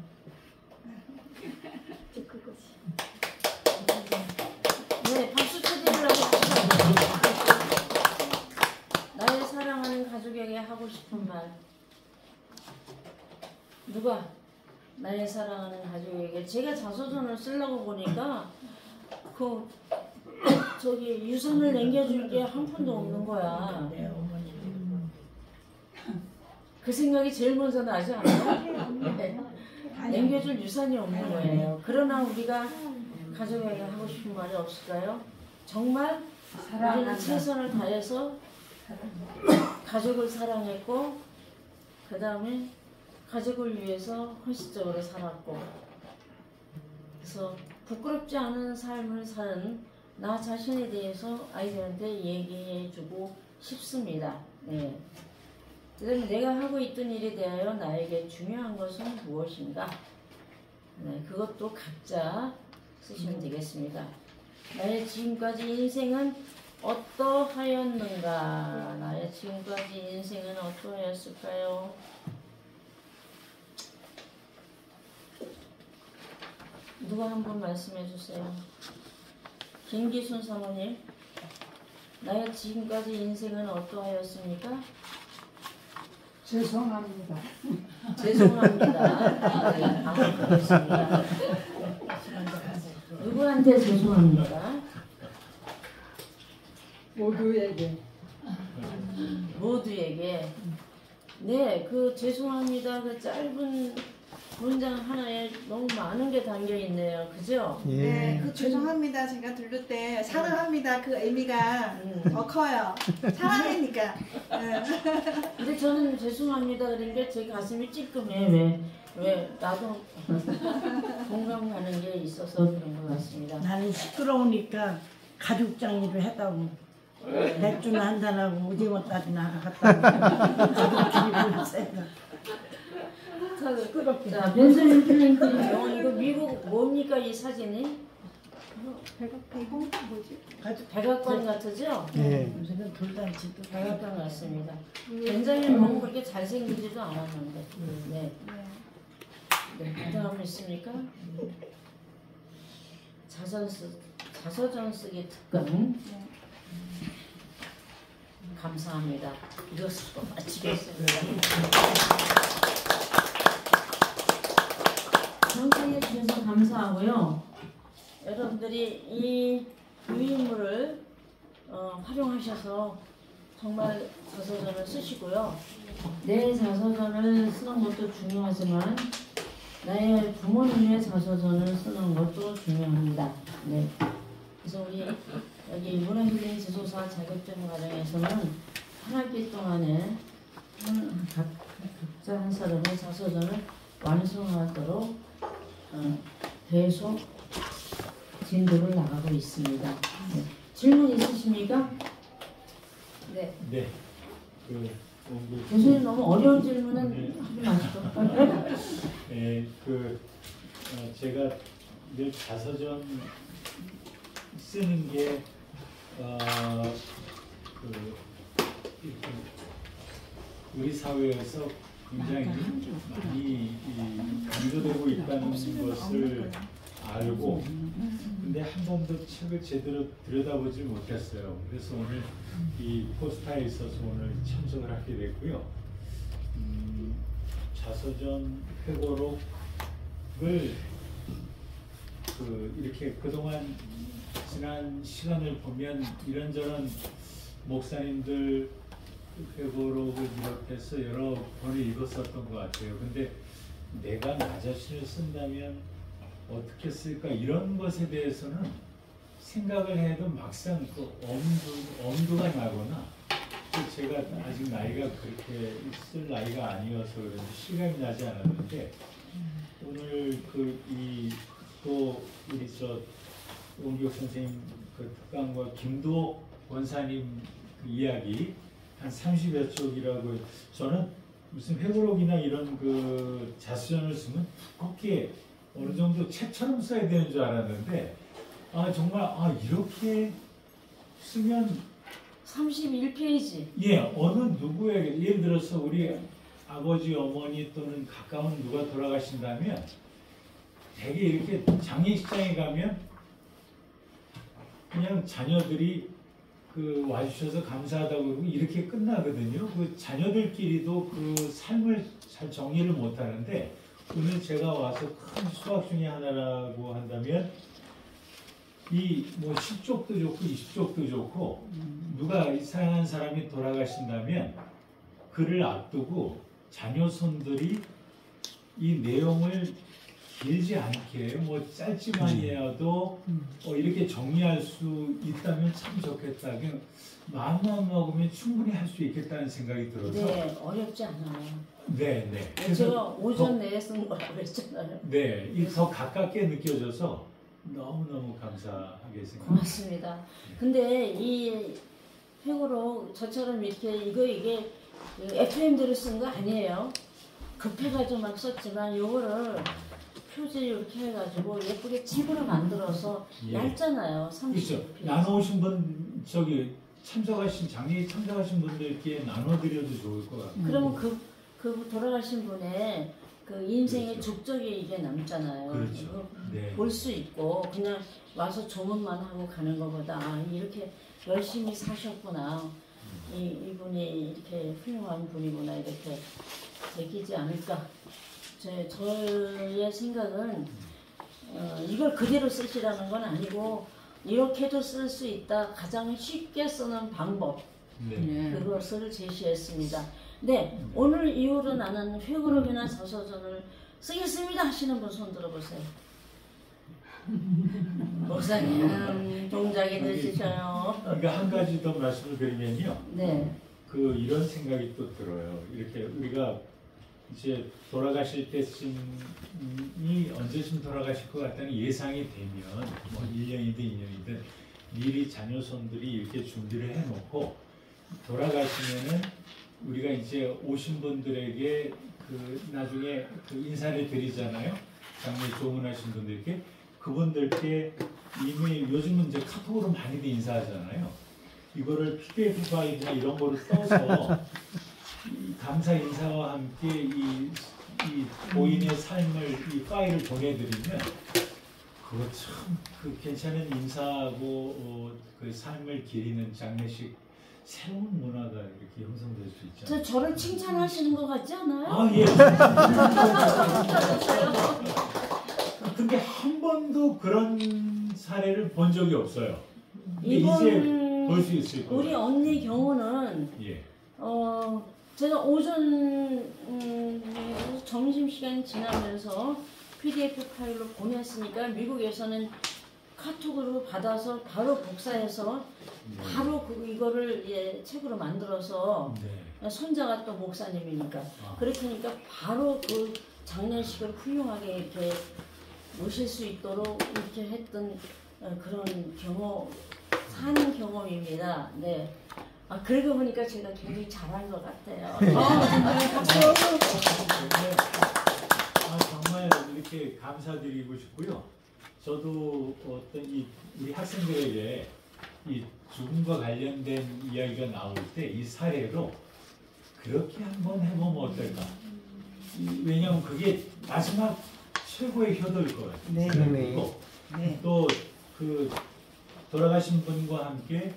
그것이. 네, 박수 쳐드리려고. 나의 사랑하는 가족에게 하고 싶은 말. 누가? 나의 사랑하는 가족에게. 제가 자서전을 쓰려고 보니까 저기 유산을 남겨줄 게 한 푼도 없는 거야. 그 생각이 제일 먼저 나지 않아요? 네. 남겨줄 유산이 없는 거예요. 그러나 우리가 가족에게 하고 싶은 말이 없을까요? 정말 우리는 최선을 다해서 가족을 사랑했고 그 다음에 가족을 위해서 헌신적으로 살았고 그래서 부끄럽지 않은 삶을 사는 나 자신에 대해서 아이들한테 얘기해주고 싶습니다. 네. 그 다음에 내가 하고 있던 일에 대하여 나에게 중요한 것은 무엇인가? 네, 그것도 각자 쓰시면 되겠습니다. 나의 지금까지 인생은 어떠하였는가? 나의 지금까지 인생은 어떠하였을까요? 누가 한번 말씀해 주세요. 김기순 사모님, 나의 지금까지 인생은 어떠하였습니까? 죄송합니다. 죄송합니다. 네, 반갑습니다. 누구한테 죄송합니다. 모두에게. 모두에게. 네, 그 죄송합니다. 그 짧은 문장 하나에 너무 많은 게 담겨 있네요. 그죠? 예. 네, 그 죄송합니다. 제가 들을 때 사랑합니다. 그 의미가 더 커요. 사랑하니까. 근데 저는 죄송합니다 그런 게 제 가슴이 찔끔해. 왜 나도 공감 가는 게 있어서 그런 것 같습니다. 나는 시끄러우니까 가죽 장리를 했다고. 맥주나 한잔하고 오징어 따지나 갔다고. 자, 벤저민 플랭클린 이거 미국 뭡니까 이 사진이? 백공 뭐지? 백악관 같으죠? 예. 요새는 돌잔치도 백악관 같습니다. 벤자민 너무 그렇게 잘생기지도 않았는데. 네. 네. 그다음 있습니까? 자서전 쓰기 특강. 감사합니다. 이것으로 마치겠습니다. 선생님에 주셔서 감사하고요. 여러분들이 이 유인물을 활용하셔서 정말 자서전을 쓰시고요. 내 자서전을 쓰는 것도 중요하지만 나의 부모님의 자서전을 쓰는 것도 중요합니다. 네. 그래서 우리 여기 문화힐링 지도사 자격증 과정에서는 한 학기 동안에 각자 한 사람의 자서전을 완성하도록 계속 진도를 나가고 있습니다. 네. 질문 있으십니까? 네. 네. 교수님 너무 어려운 질문은 하지 마시고. 네, 제가 늘 자서전 쓰는 게 우리 사회에서 굉장히 많이 강조되고 있다는 것을 알고, 근데 한 번도 책을 제대로 들여다보지 못했어요. 그래서 오늘 이 포스타에 있어서 오늘 참석을 하게 됐고요. 자서전 회고록을 이렇게 그동안 지난 시간을 보면 이런저런 목사님들 회고록을 비롯해서 여러 번을 읽었었던 것 같아요. 근데 내가 나 자신을 쓴다면 어떻게 쓸까, 이런 것에 대해서는 생각을 해도 막상 그 엄두가 나거나, 제가 아직 나이가 그렇게 쓸 나이가 아니어서 그런지 실감이 나지 않았는데, 오늘 또 우리 원기옥 선생님 특강과 김도 권사님 이야기 한 30여 쪽이라고, 저는 무슨 회고록이나 이런 자서전을 쓰면 두껍게 어느 정도 책처럼 써야 되는 줄 알았는데, 정말 이렇게 쓰면 31페이지. 예, 어느 누구에게, 예를 들어서 우리 아버지, 어머니 또는 가까운 누가 돌아가신다면 되게 이렇게 장례식장에 가면 그냥 자녀들이 와주셔서 감사하다고 그러고 이렇게 끝나거든요. 그 자녀들끼리도 그 삶을 잘 정리를 못 하는데, 오늘 제가 와서 큰 수학 중에 하나라고 한다면 이 10쪽도 좋고 20쪽도 좋고, 누가 사랑하는 사람이 돌아가신다면 그를 앞두고 자녀손들이 이 내용을 길지 않게 짧지만이라도 이렇게 정리할 수 있다면 참 좋겠다. 그냥 마음만 먹으면 충분히 할 수 있겠다는 생각이 들어서. 네, 어렵지 않아요. 네. 제가 오전 내에 쓴 거라고 했잖아요. 네, 더 가깝게 느껴져서 너무너무 감사하게 생각합니다. 고맙습니다. 근데 이 회고록 저처럼 이렇게 이게 FM대로 쓴 거 아니에요. 급해가지고 막 썼지만 요거를 표지 이렇게 해가지고 예쁘게 책으로 만들어서 얇잖아요. 30페이지. 그렇죠. 나눠오신 분, 장례에 참석하신 분들께 나눠드려도 좋을 것 같아요. 그러면 그 돌아가신 분의 그 인생의 그렇죠. 적적이 이게 남잖아요. 그렇죠. 네. 볼 수 있고 그냥 와서 조문만 하고 가는 것보다 이렇게 열심히 사셨구나. 이분이 이렇게 훌륭한 분이구나 이렇게 느끼지 않을까. 저의 생각은 이걸 그대로 쓰시라는 건 아니고 이렇게도 쓸 수 있다. 가장 쉽게 쓰는 방법. 네. 그것을 제시했습니다. 네, 오늘 이후로 나는 회고록이나 자서전을 쓰겠습니다 하시는 분 손 들어보세요. 목사님 동작이 늦으셔요. 그러니까 한 가지 더 말씀을 드리면요. 네. 그 이런 생각이 또 들어요. 이렇게 우리가 이제 돌아가실 때쯤이 언제쯤 돌아가실 것 같다는 예상이 되면 뭐 1년이든 2년이든 미리 자녀손들이 이렇게 준비를 해놓고 돌아가시면은 우리가 이제 오신 분들에게 그 나중에 그 인사를 드리잖아요. 장례 조문하신 분들께 그분들께 이미 요즘은 이제 카톡으로 많이들 인사하잖아요. 이거를 PDF 파일이나 이런 거를 써서 이 감사 인사와 함께 이 고인의 삶을 이 파일을 보내드리면 그거 참 그 괜찮은 인사하고 그 삶을 기리는 장례식 새로운 문화가 이렇게 형성될 수 있잖아요. 저를 칭찬하시는 것 같지 않아요? 아 예. 근데 한 번도 그런 사례를 본 적이 없어요. 근데 이제 볼 수 있을 거예요. 우리 언니 경우는 예. 제가 오전 점심시간 지나면서 PDF 파일로 보냈으니까 미국에서는 카톡으로 받아서 바로 복사해서 바로 이거를 책으로 만들어서 손자가 또 목사님이니까 그렇게니까 바로 그 장례식을 훌륭하게 이렇게 모실 수 있도록 이렇게 했던 그런 사는 경험입니다. 네. 그러고 보니까 제가 굉장히 잘한 것 같아요. 정말 이렇게 감사드리고 싶고요. 저도 어떤 우리 학생들에게 이 죽음과 관련된 이야기가 나올 때 이 사례로 그렇게 한번 해보면 어떨까? 왜냐하면 그게 마지막 최고의 효도일 것 같아요. 네. 그리고 네. 또 그 돌아가신 분과 함께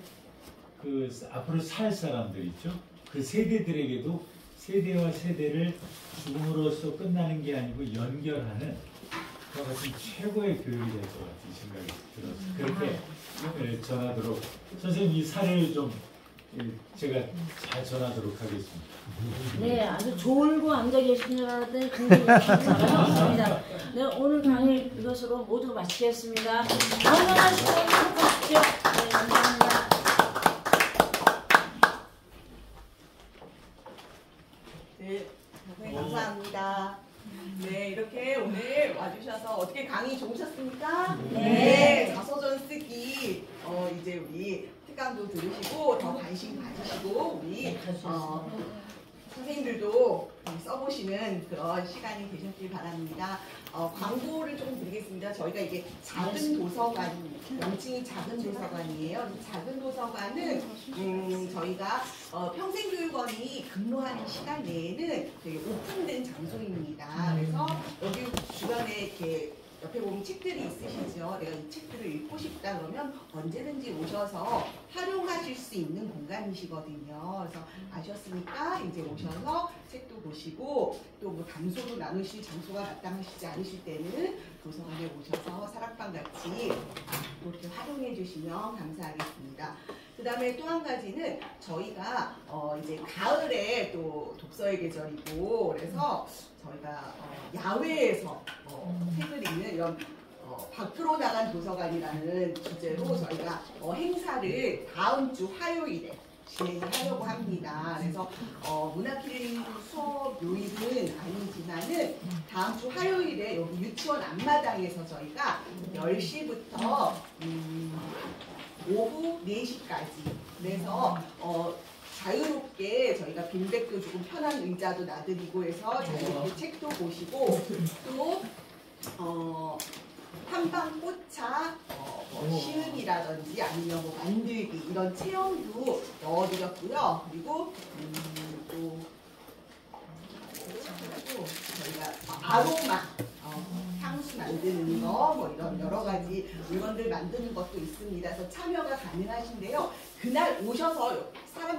그 앞으로 살 사람들 있죠. 그 세대들에게도 세대와 세대를 죽음으로써 끝나는 게 아니고 연결하는 그와 같은 최고의 교육이 될 것 같은 생각이 들어서 그렇게 전하도록 선생님 이 사례를 좀 제가 잘 전하도록 하겠습니다. 네, 아주 졸고 앉아 계신 줄 알았더니 굉장히 감사합니다. 네, 오늘 강의 이것으로 모두 마치겠습니다. 건강하시고 행복하십시오. 네, 감사합니다. 네, 선생님 감사합니다. 네, 이렇게 오늘 와주셔서 어떻게 강의 좋으셨습니까? 네, 자서전 쓰기 이제 우리 특강도 들으시고 더 관심 가지시고 우리 선생님들도 써보시는 그런 시간이 되셨길 바랍니다. 광고를 조금 드리겠습니다. 저희가 이게 작은 도서관, 명칭이 작은 도서관이에요. 작은 도서관은 저희가 평생교육원이 근무하는 시간 내에는 되게 오픈된 장소입니다. 그래서 여기 주변에 이렇게 옆에 보면 책들이 있으시죠. 내가 이 책들을 읽고 싶다 그러면 언제든지 오셔서 활용하실 수 있는 공간이시거든요. 그래서 아셨으니까 이제 오셔서 책도 보시고 또 뭐 담소도 나누실 장소가 마땅하시지 않으실 때는 도서관에 오셔서 사랑방 같이 또 이렇게 활용해 주시면 감사하겠습니다. 그 다음에 또 한 가지는 저희가 이제 가을에 또 독서의 계절이고 그래서 저희가 야외에서 책을 읽는 이런 밖으로 나간 도서관이라는 주제로 저희가 행사를 다음 주 화요일에 진행하려고 합니다. 그래서 문화키링 수업 요일은 아니지만은 다음 주 화요일에 여기 유치원 앞마당에서 저희가 10시부터 오후 4시까지 그래서 자유롭게 저희가 빈백도 주고 편한 의자도 놔드리고 해서 자유롭게 책도 보시고 또 한방 꽃차 시음이라든지 아니면 뭐 만들기 이런 체험도 넣어드렸고요. 그리고 또 저희가 아로마 향수 만드는 거 뭐 이런 여러 가지 물건들 만드는 것도 있습니다. 그래서 참여가 가능하신데요. 그날 오셔서 사람